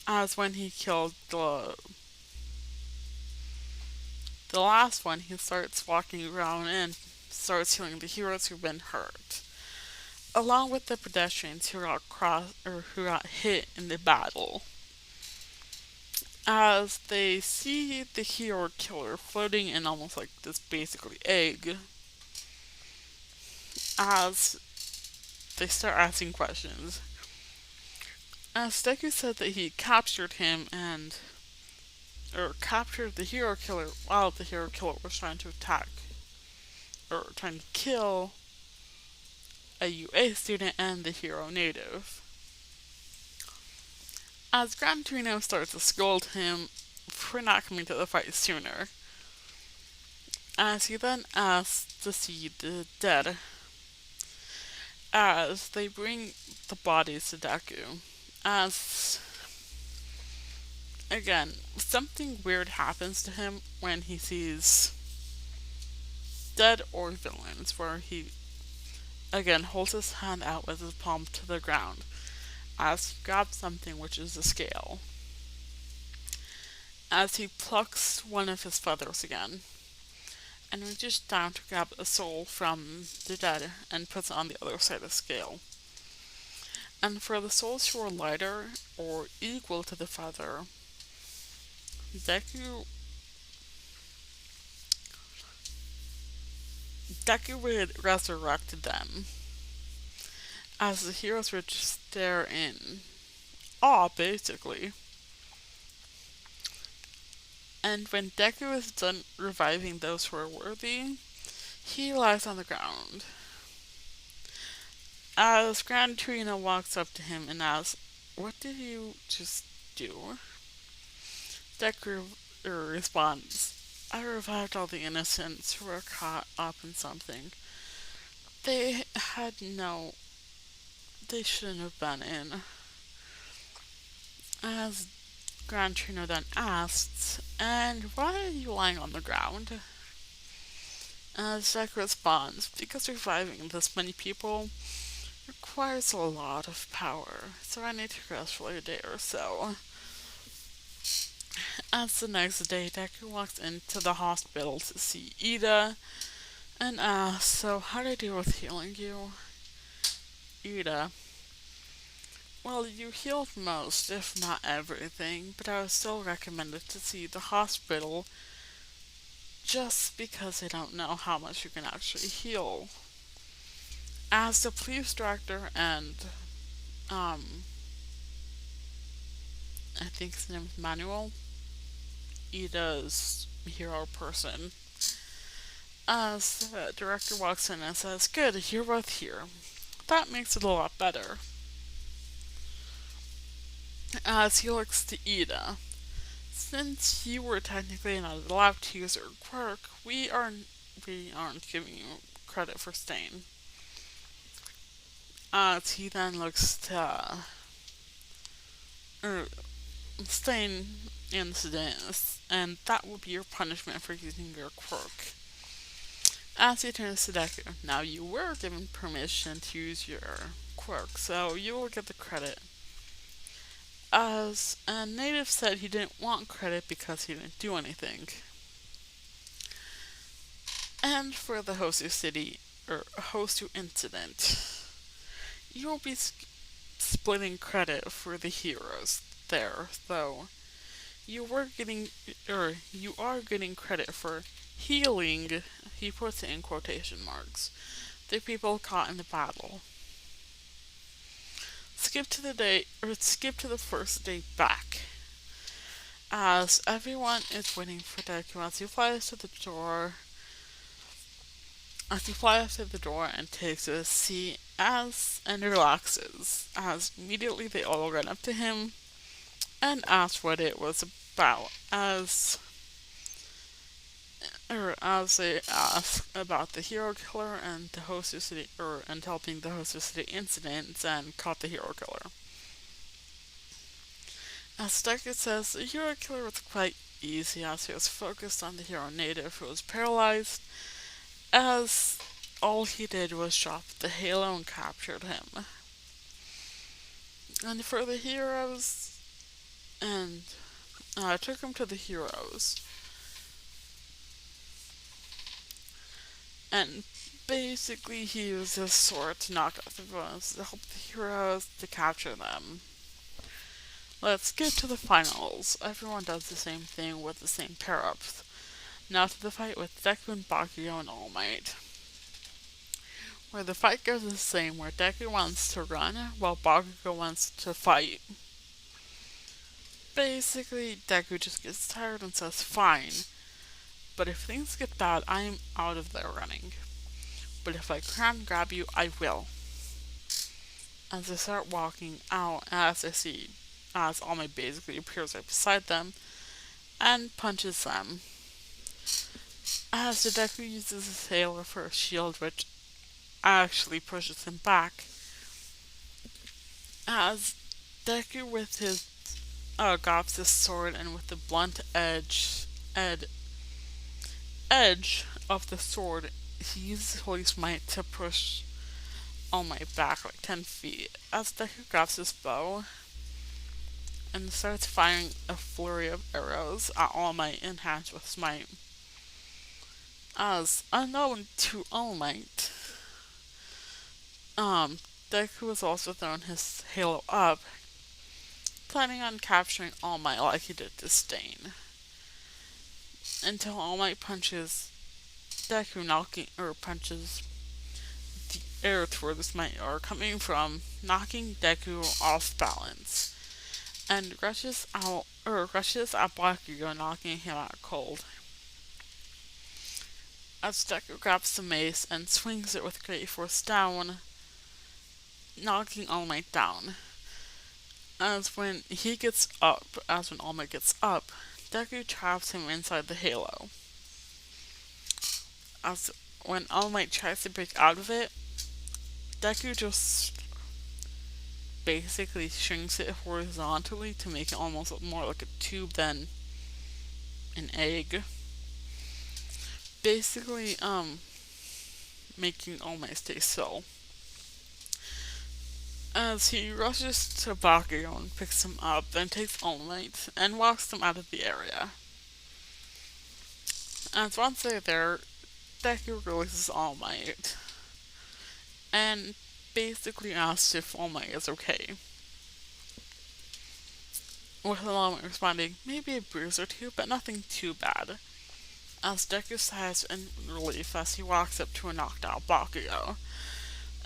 As when he killed the last one, he starts walking around and starts healing the heroes who've been hurt, along with the pedestrians who got hit in the battle. As they see the hero killer floating in almost like this basically egg, as they start asking questions. As Deku said that he captured him and or captured the hero killer while the hero killer was trying to attack or trying to kill a UA student and the hero native. As Gran Torino starts to scold him for not coming to the fight sooner, as he then asks to see the dead, as they bring the bodies to Deku, as again, something weird happens to him when he sees dead or villains, where he again holds his hand out with his palm to the ground, as he grabs something which is a scale, as he plucks one of his feathers again, and reaches down to grab a soul from the dead and puts it on the other side of the scale. And for the souls who are lighter or equal to the feather, Deku resurrected them, as the heroes would just stare in awe, basically. And when Deku is done reviving those who are worthy, he lies on the ground. As Gran Torino walks up to him and asks, "What did you just do?" Deku responds, "I revived all the innocents who were caught up in something. They had no... they shouldn't have been in." As Gran Torino then asks, "And why are you lying on the ground?" As Deku responds, "Because reviving this many people requires a lot of power, so I need to rest for a day or so." As the next day, Deku walks into the hospital to see Ida and asks, "So, how did I do with healing you?" Ida, "Well, you healed most, if not everything, but I would still recommend it to see the hospital just because they don't know how much you can actually heal." As the police director and, I think his name is Manuel, Ida's hero person, as the director walks in and says, "Good, you're both here. That makes it a lot better." As he looks to Ida, "Since you were technically not allowed to use your quirk, we aren't giving you credit for staying." As he then looks to staying incidents, and that will be your punishment for using your quirk. As he turns to Deku, "Now you were given permission to use your quirk, so you will get the credit." As a native said he didn't want credit because he didn't do anything. And for the Hosu incident, you will be splitting credit for the heroes there, though. You are getting credit for healing, he puts it in quotation marks, the people caught in the battle. Skip to the first day back, as everyone is waiting for Deku as he flies to the door, as he flies through the door and takes a seat and relaxes, as immediately they all run up to him and ask what it was about, as they ask about the hero killer and the host of city and helping the host of city incidents and caught the hero killer. As Deku says, the hero killer was quite easy as he was focused on the hero native who was paralyzed, as all he did was drop the halo and captured him. And for the heroes, and took him to the heroes, and basically he used his sword to knock out the villains to help the heroes to capture them. Let's get to the finals. Everyone does the same thing with the same pair-ups. Now to the fight with Deku and Bakugo and All Might. Where the fight goes the same, where Deku wants to run while Bakugo wants to fight. Basically, Deku just gets tired and says, "Fine, but if things get bad, I'm out of there running. But if I can grab you, I will." As they start walking out, as All Might basically appears right beside them and punches them. As the Deku uses his halo for a shield, which actually pushes him back. As Deku with his grabs his sword and with the blunt edge of the sword, he uses Holy Smite to push All Might back like 10 feet. As Deku grabs his bow and starts firing a flurry of arrows at All Might enhanced with Smite. As unknown to All Might, Deku has also thrown his halo up, planning on capturing All Might like he did Disdain. Until All Might punches Deku, punches the air toward the Smite are coming from, knocking Deku off balance, and rushes at Bakugo, knocking him out cold. As Deku grabs the mace and swings it with great force down, knocking All Might down. As when All Might gets up, Deku traps him inside the halo. As when All Might tries to break out of it, Deku just basically shrinks it horizontally to make it almost look more like a tube than an egg. Basically, making All Might stay still. As he rushes to Bakugo and picks him up, then takes All Might and walks them out of the area. As once they're there, Deku releases All Might and basically asks if All Might is okay. With All Might responding, maybe a bruise or two, but nothing too bad. As Deku sighs in relief as he walks up to a knocked out Bakugo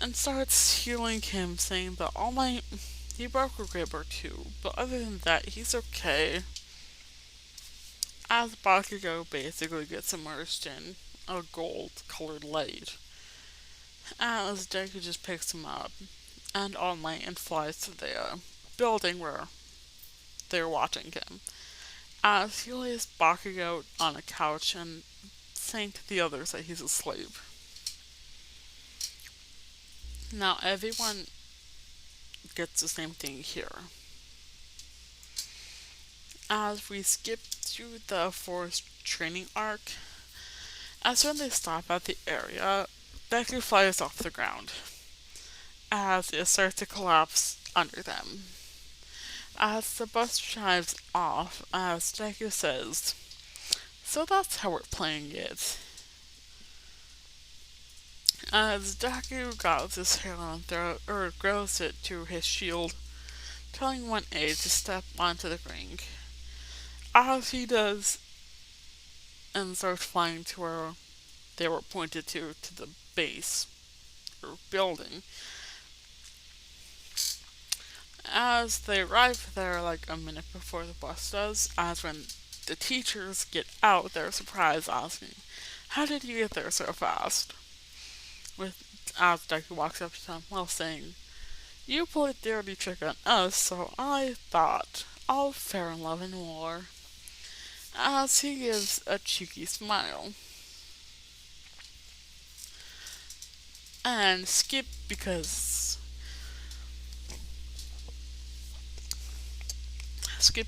and starts healing him, saying that All Might, he broke a rib or two, but other than that, he's okay. As Bakugo basically gets immersed in a gold-colored light, as Deku just picks him up and All Might and flies to the building where they're watching him. As he lays Bakugo on a couch and saying to the others that he's asleep. Now everyone gets the same thing here. As we skip through the forest training arc, as when they stop at the area, Deku flies off the ground, as it starts to collapse under them. As the bus drives off, as Deku says, "So that's how we're playing it." As Deku grabs his halo and throws it to his shield, telling one aide to step onto the ring. As he does, and starts flying to where they were pointed to the base, or building. As they arrive there like a minute before the bus does, as when the teachers get out, they're surprised, asking, "How did you get there so fast?" with as Deku walks up to him while saying, "You played dirty trick on us, so I thought, all fair in love and war," as he gives a cheeky smile. And skip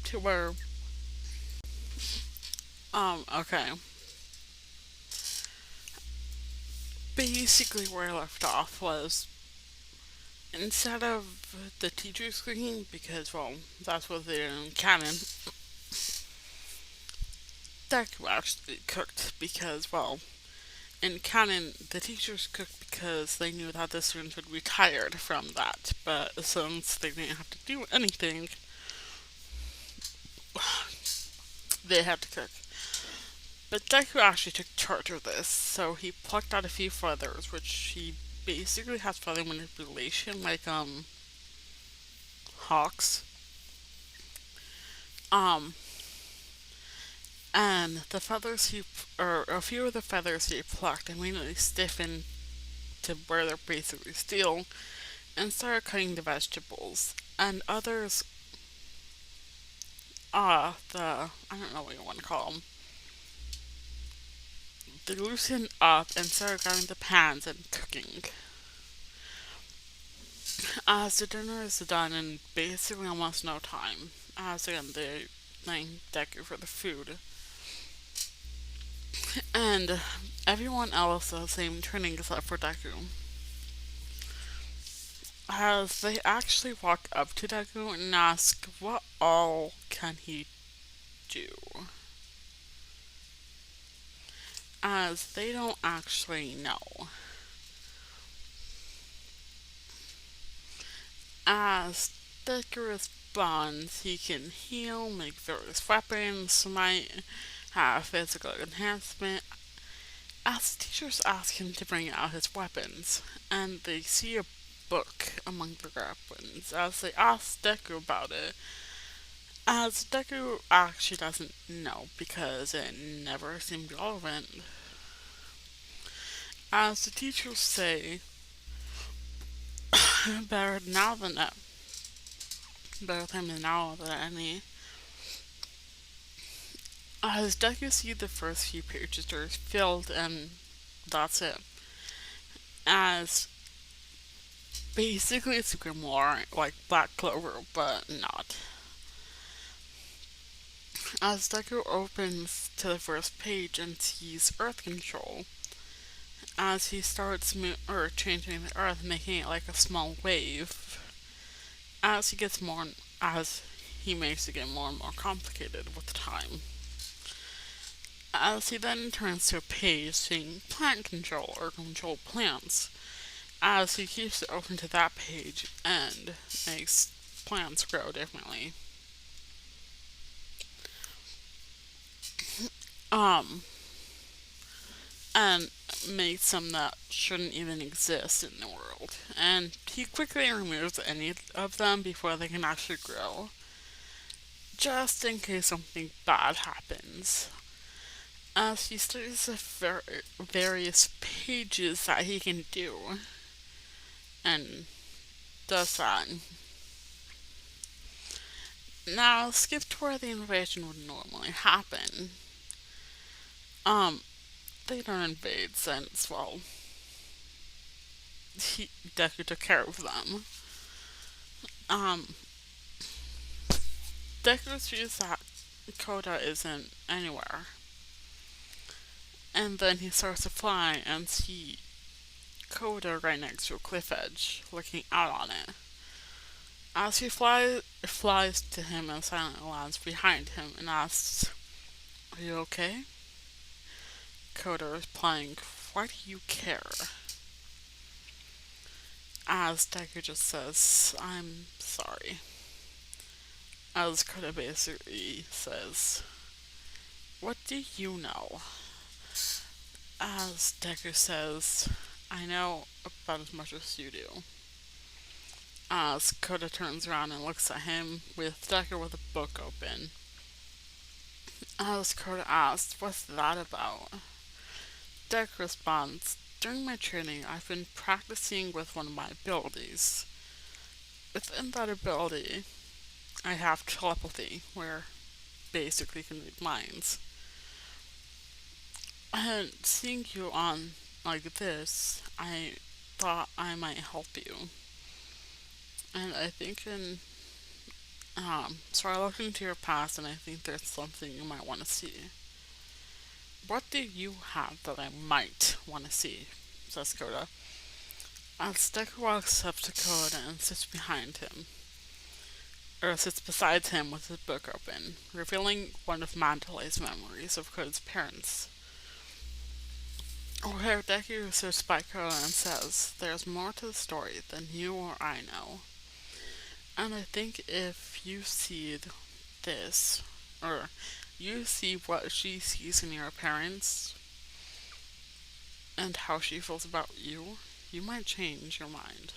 to where okay. Basically where I left off was instead of the teacher's cooking, because well, that's what they did in canon, Deku actually cooked because well, in canon the teachers cooked because they knew that the students would be tired from that, but since they didn't have to do anything, they had to cook. But Deku actually took charge of this, so he plucked out a few feathers, which he basically has feather manipulation, like hawks. Um, and the feathers he, or a few of the feathers he plucked immediately stiffened to where they're basically steel, and started cutting the vegetables. And others, I don't know what you want to call them, they loosened up and started grabbing the pans and cooking. As the dinner is done in basically almost no time, as again they thank Deku for the food, and everyone else does the same training except for Deku. As they actually walk up to Deku and ask what all can he do, as they don't actually know. As Deku responds, he can heal, make various weapons, might have physical enhancement, as the teachers ask him to bring out his weapons, and they see a book among the weapons, as they ask Deku about it, as Deku actually doesn't know because it never seemed relevant. As the teachers say, better now than that, better time than now than any. As Deku sees the first few pages are filled and that's it. As basically it's more like Black Clover, but not. As Deku opens to the first page and sees Earth Control, as he starts or changing the Earth, making it like a small wave, as he gets more, as he makes it get more and more complicated with time. As he then turns to a page saying plant control or control plants, as he keeps it open to that page and makes plants grow differently. Um, and makes some that shouldn't even exist in the world. And he quickly removes any of them before they can actually grow, just in case something bad happens. As he studies the various pages that he can do, and does that. Now, skip to where the invasion would normally happen. They don't invade since, well, Deku took care of them. Um, Deku sees that Koda isn't anywhere. And then he starts to fly and see Koda right next to a cliff edge, looking out on it. As he flies to him and silently lands behind him and asks, "Are you okay?" Koda replying, "Why do you care?" As Deku just says, "I'm sorry." As Koda basically says, "What do you know?" As Deku says, "I know about as much as you do." As Koda turns around and looks at him, with Deku with a book open. As Koda asks, "What's that about?" Deku responds, During my training, I've been practicing with one of my abilities. Within that ability, I have telepathy, where basically you can read minds. And seeing you on like this, I thought I might help you. And I think so I looked into your past and I think there's something you might want to see. What do you have that I might want to see? Says Coda. As Deku walks up to Coda and sits behind him, or sits beside him with his book open, revealing one of Mandalay's memories of Coda's parents. Where Deku sits by Coda and says, "There's more to the story than you or I know." And I think if you see this, or you see what she sees in your parents, and how she feels about you, you might change your mind.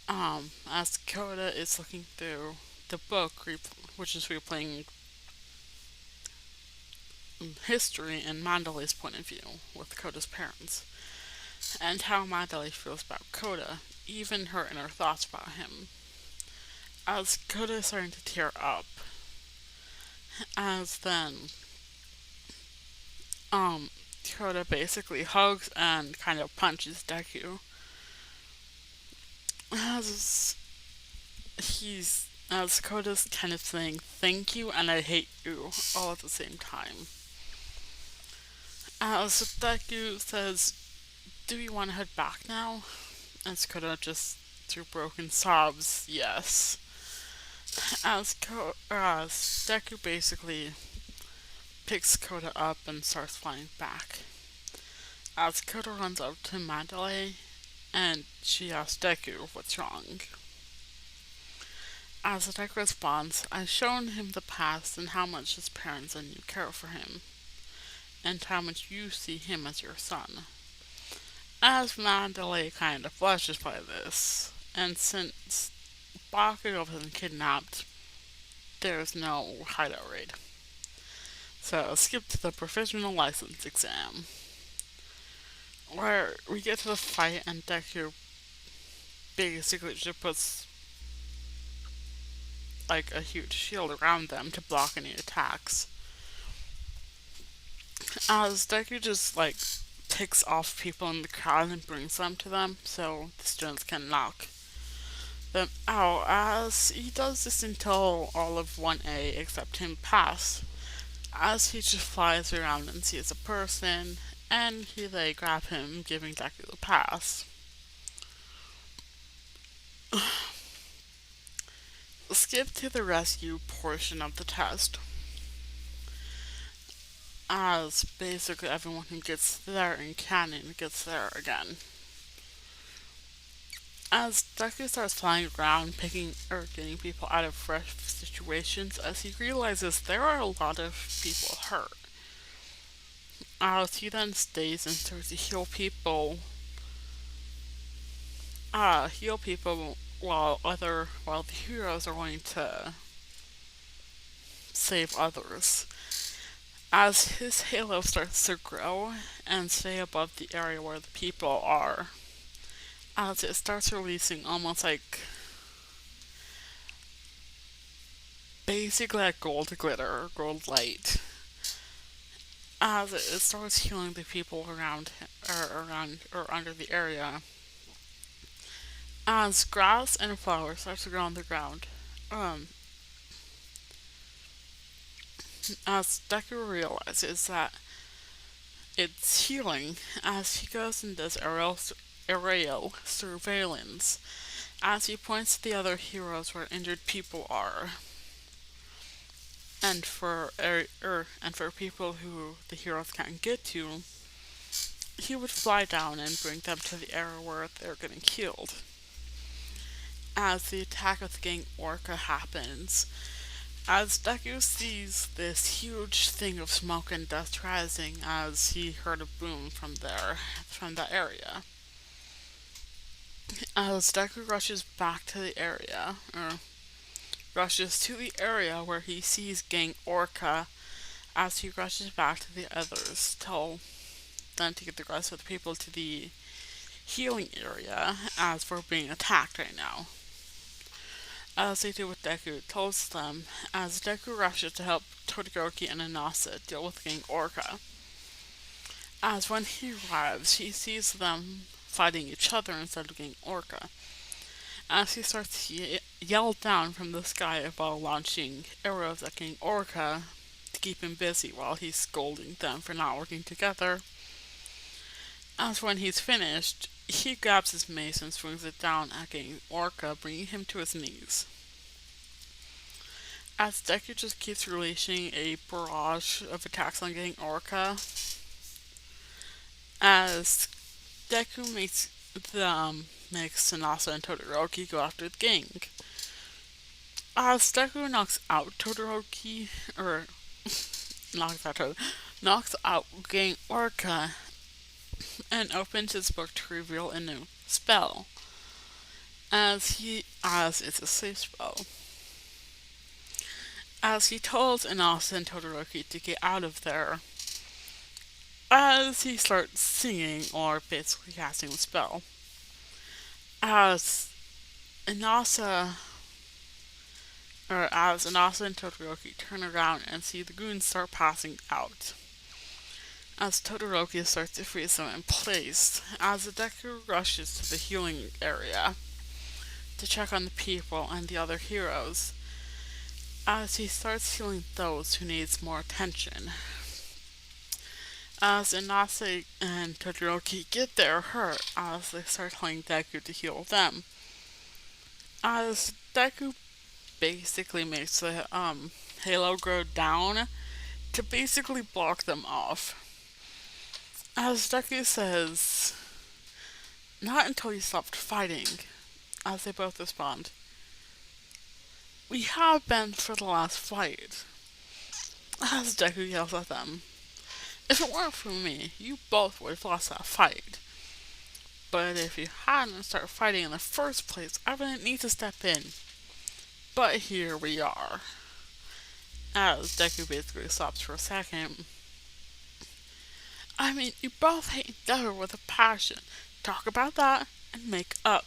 As Coda is looking through the book, which is replaying history in Mandalay's point of view with Coda's parents, and how Mandalay feels about Coda, even her inner thoughts about him. As Coda is starting to tear up, as then, Coda basically hugs and kind of punches Deku, as as Coda's kind of saying thank you and I hate you all at the same time. As Deku says, "Do you want to head back now?" As Coda just through broken sobs, yes. As Deku basically picks Coda up and starts flying back. As Coda runs up to Mandalay and she asks Deku what's wrong. As Deku responds, "I've shown him the past and how much his parents and you care for him, and how much you see him as your son." As Mandalay kind of blushes by this, and since Bakugo has been kidnapped, there's no hideout raid. So skip to the provisional license exam, where we get to the fight and Deku basically just puts like a huge shield around them to block any attacks. As Deku just like picks off people in the crowd and brings them to them so the students can knock them out, as he does this until all of 1A except him pass, as he just flies around and sees a person, and they grab him, giving Deku the pass. Skip to the rescue portion of the test, as basically everyone who gets there in canon gets there again. As Deku starts flying around, picking or getting people out of fresh situations, as he realizes there are a lot of people hurt. As he then stays and starts to heal people, while the heroes are going to save others. As his halo starts to grow and stay above the area where the people are, as it starts releasing almost like basically like gold glitter, gold light, as it starts healing the people around or under the area. As grass and flowers start to grow on the ground, as Deku realizes that it's healing, as he goes and does aerial surveillance, as he points to the other heroes where injured people are, and for people who the heroes can't get to, he would fly down and bring them to the area where they're getting killed. As the attack of the gang Orca happens, as Deku sees this huge thing of smoke and dust rising, as he heard a boom from that area. As Deku rushes to the area where he sees Gang Orca, as he rushes back to the others till then to get the rest of the people to the healing area as we're being attacked right now. As they do what Deku tells them, as Deku rushes to help Todoroki and Anasa deal with King Orca. As when he arrives, he sees them fighting each other instead of King Orca. As he starts to yell down from the sky while launching arrows at King Orca to keep him busy while he's scolding them for not working together. As when he's finished, he grabs his mace and swings it down at King Orca, bringing him to his knees. As Deku just keeps releasing a barrage of attacks on King Orca, as Deku makes Sanasa and Todoroki go after the gang. As Deku knocks out Todoroki, or knocks out Gang Orca, and opens his book to reveal a new spell, as it's a safe spell. As he tells Inasa and Todoroki to get out of there, as he starts singing or basically casting the spell. As Inasa and Todoroki turn around and see the goons start passing out. As Todoroki starts to freeze them in place, as Deku rushes to the healing area to check on the people and the other heroes, as he starts healing those who needs more attention. As Inase and Todoroki get there hurt, as they start telling Deku to heal them. As Deku basically makes the halo grow down to basically block them off. As Deku says, not until you stopped fighting, as they both respond. We have been for the last fight. As Deku yells at them, if it weren't for me, you both would have lost that fight. But if you hadn't started fighting in the first place, I wouldn't need to step in. But here we are. As Deku basically stops for a second. I mean, you both hate each other with a passion. Talk about that and make up.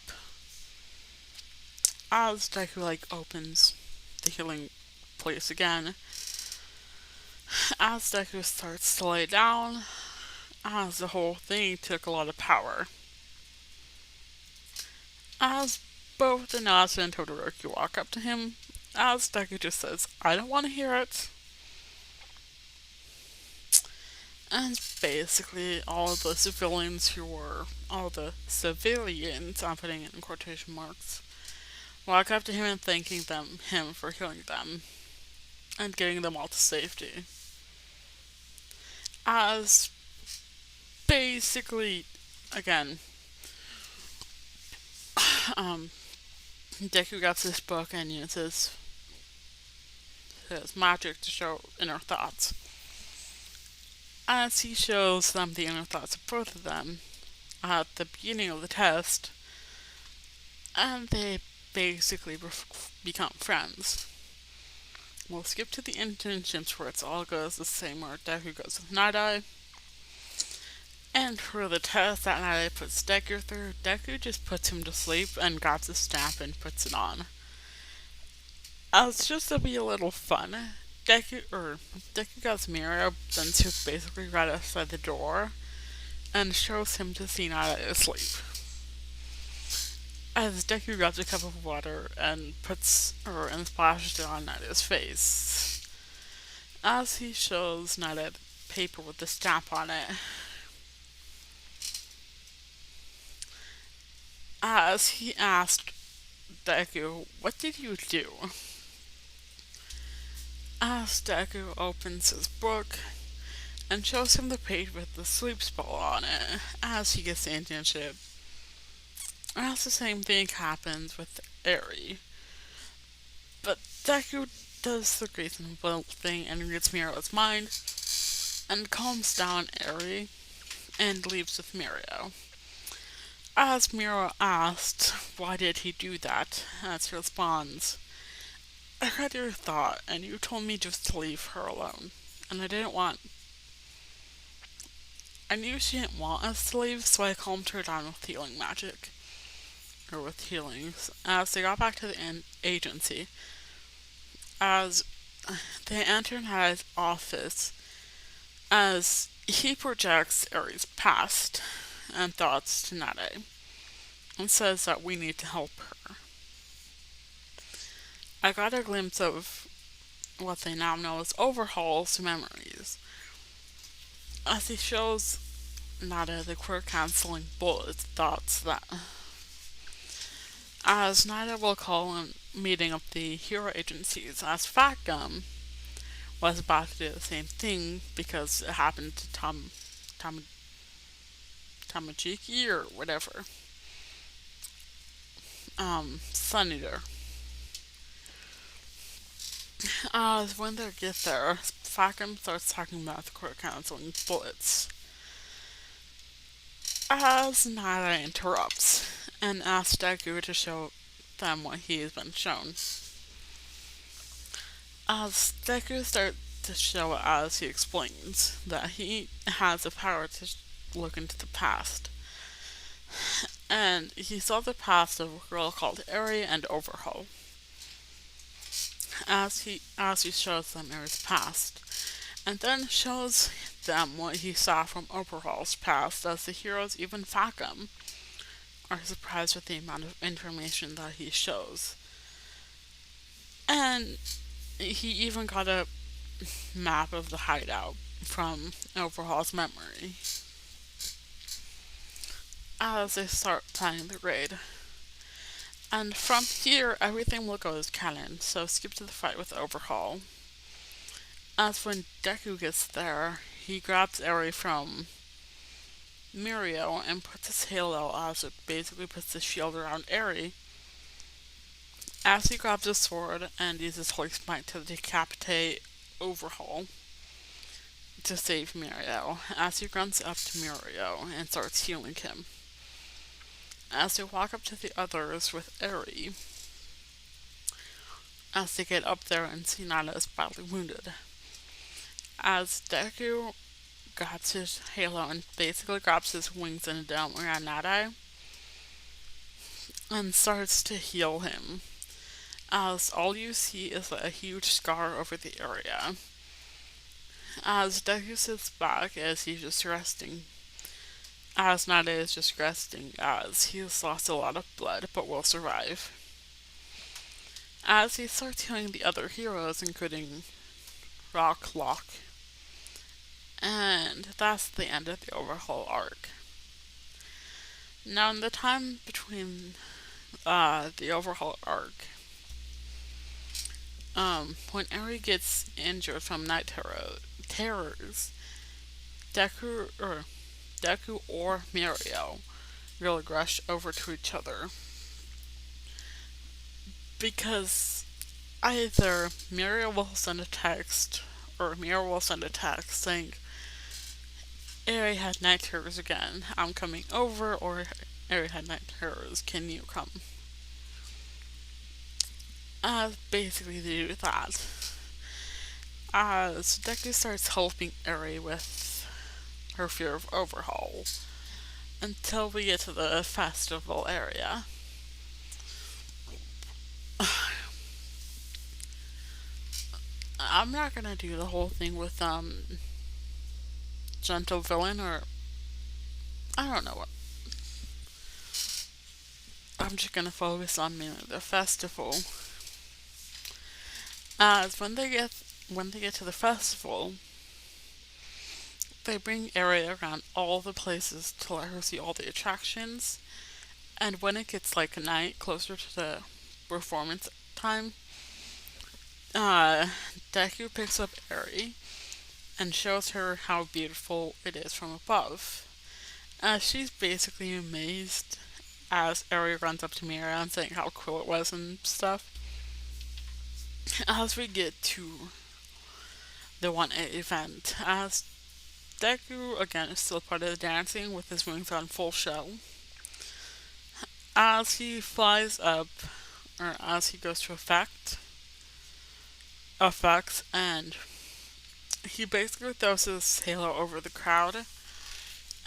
As Deku opens the healing place again. As Deku starts to lay down, as the whole thing took a lot of power. As both Inasa and Todoroki walk up to him, as Deku just says, I don't want to hear it. And basically all the civilians, I'm putting it in quotation marks, walk up to him and thanking him for healing them and getting them all to safety. As basically, again, Deku gets this book and uses his magic to show inner thoughts. As he shows them the inner thoughts of both of them at the beginning of the test, and they basically become friends. We'll skip to the internships where it all goes the same, where Deku goes with Night-Eye. And for the test that Night-Eye puts Deku through, Deku just puts him to sleep and grabs his stamp and puts it on. As just to be a little fun, Deku gets Mirio, then she's basically right outside the door, and shows him to see Night-Eye asleep. As Deku grabs a cup of water and splashes it on Night-Eye's face. As he shows Night-Eye the paper with the stamp on it. As he asked Deku, what did you do? As Deku opens his book and shows him the page with the sleep spell on it, as he gets the internship. As the same thing happens with Eri. But Deku does the reasonable thing and reads Mirio's mind, and calms down Eri, and leaves with Mirio. As Mirio asked, why did he do that? As he responds, I read your thought, and you told me just to leave her alone. And I didn't want I knew she didn't want us to leave, so I calmed her down with healing magic. Or with healings. As they got back to the agency, as they enter Nada's office, as he projects Aries' past and thoughts to Nada and says that we need to help her. I got a glimpse of what they now know as Overhaul's memories, as he shows Nada the quirk cancelling bullets thoughts that as Nada will call a meeting of the hero agencies as Fat Gum was about to do the same thing because it happened to Tom Tamajiki or whatever. Sun Eater. When they get there, Fat Gum starts talking about the quirk cancelling bullets. As Nada interrupts and asks Deku to show them what he has been shown. As Deku starts to show it as he explains that he has the power to look into the past. And he saw the past of a girl called Eri and Overhaul. As he shows them Eri's past, and then shows them what he saw from Overhaul's past, as the heroes, even Fat Gum, are surprised with the amount of information that he shows. And he even got a map of the hideout from Overhaul's memory. As they start planning the raid. And from here, everything will go as canon, so skip to the fight with Overhaul. As when Deku gets there, he grabs Eri from Mirio and puts his halo as it basically puts the shield around Eri. As he grabs his sword and uses Hoist Might to decapitate Overhaul to save Mirio, as he runs up to Mirio and starts healing him. As they walk up to the others with Eri, as they get up there and see Nada is badly wounded. As Deku grabs his halo and basically grabs his wings in a dome around Nada and starts to heal him, as all you see is a huge scar over the area. As Deku sits back as he's just resting, as Nada is just resting, as he has lost a lot of blood but will survive. As he starts healing the other heroes, including Rock Lock. And that's the end of the Overhaul arc. Now, in the time between the Overhaul arc, when Eri gets injured from night terrors, Deku or Mirio will rush over to each other. Because either Mirio will send a text, or Mirio will send a text saying, Eri had night terrors again, I'm coming over, or Eri had night terrors, can you come? Basically they do that. As Deku starts helping Eri with her fear of Overhaul, until we get to the festival area. I'm not gonna do the whole thing with Gentle Villain, or I don't know what. I'm just gonna focus on mainly the festival. As when they get to the festival, they bring Eri around all the places to let her see all the attractions. And when it gets like night, closer to the performance time, Deku picks up Eri and shows her how beautiful it is from above. She's basically amazed as Eri runs up to Mira and saying how cool it was and stuff. As we get to the 1A event, as Deku again is still part of the dancing with his wings on full show. As he flies up, or as he goes to effects, and he basically throws his halo over the crowd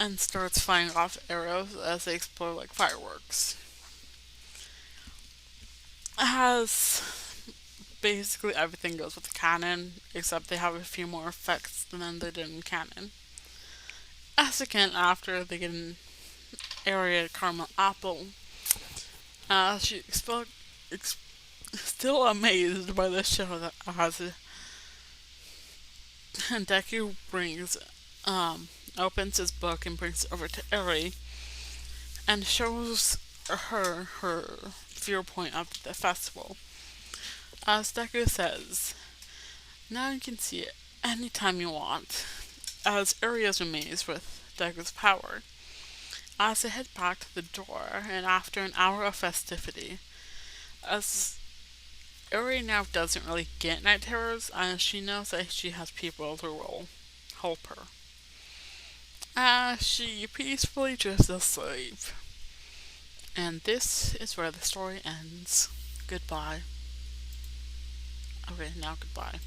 and starts firing off arrows as they explode like fireworks. It has basically everything goes with the canon, except they have a few more effects than they did in canon. Asuka, after they get an area caramel apple, she still amazed by the show that has it. And Deku opens his book and brings it over to Eri and shows her viewpoint of the festival. As Deku says, now you can see it anytime you want, as Eri is amazed with Deku's power. As they head back to the door, and after an hour of festivity, as Eri now doesn't really get night terrors, as she knows that she has people who will help her. As she peacefully drifts asleep. And this is where the story ends. Goodbye. Okay, now goodbye.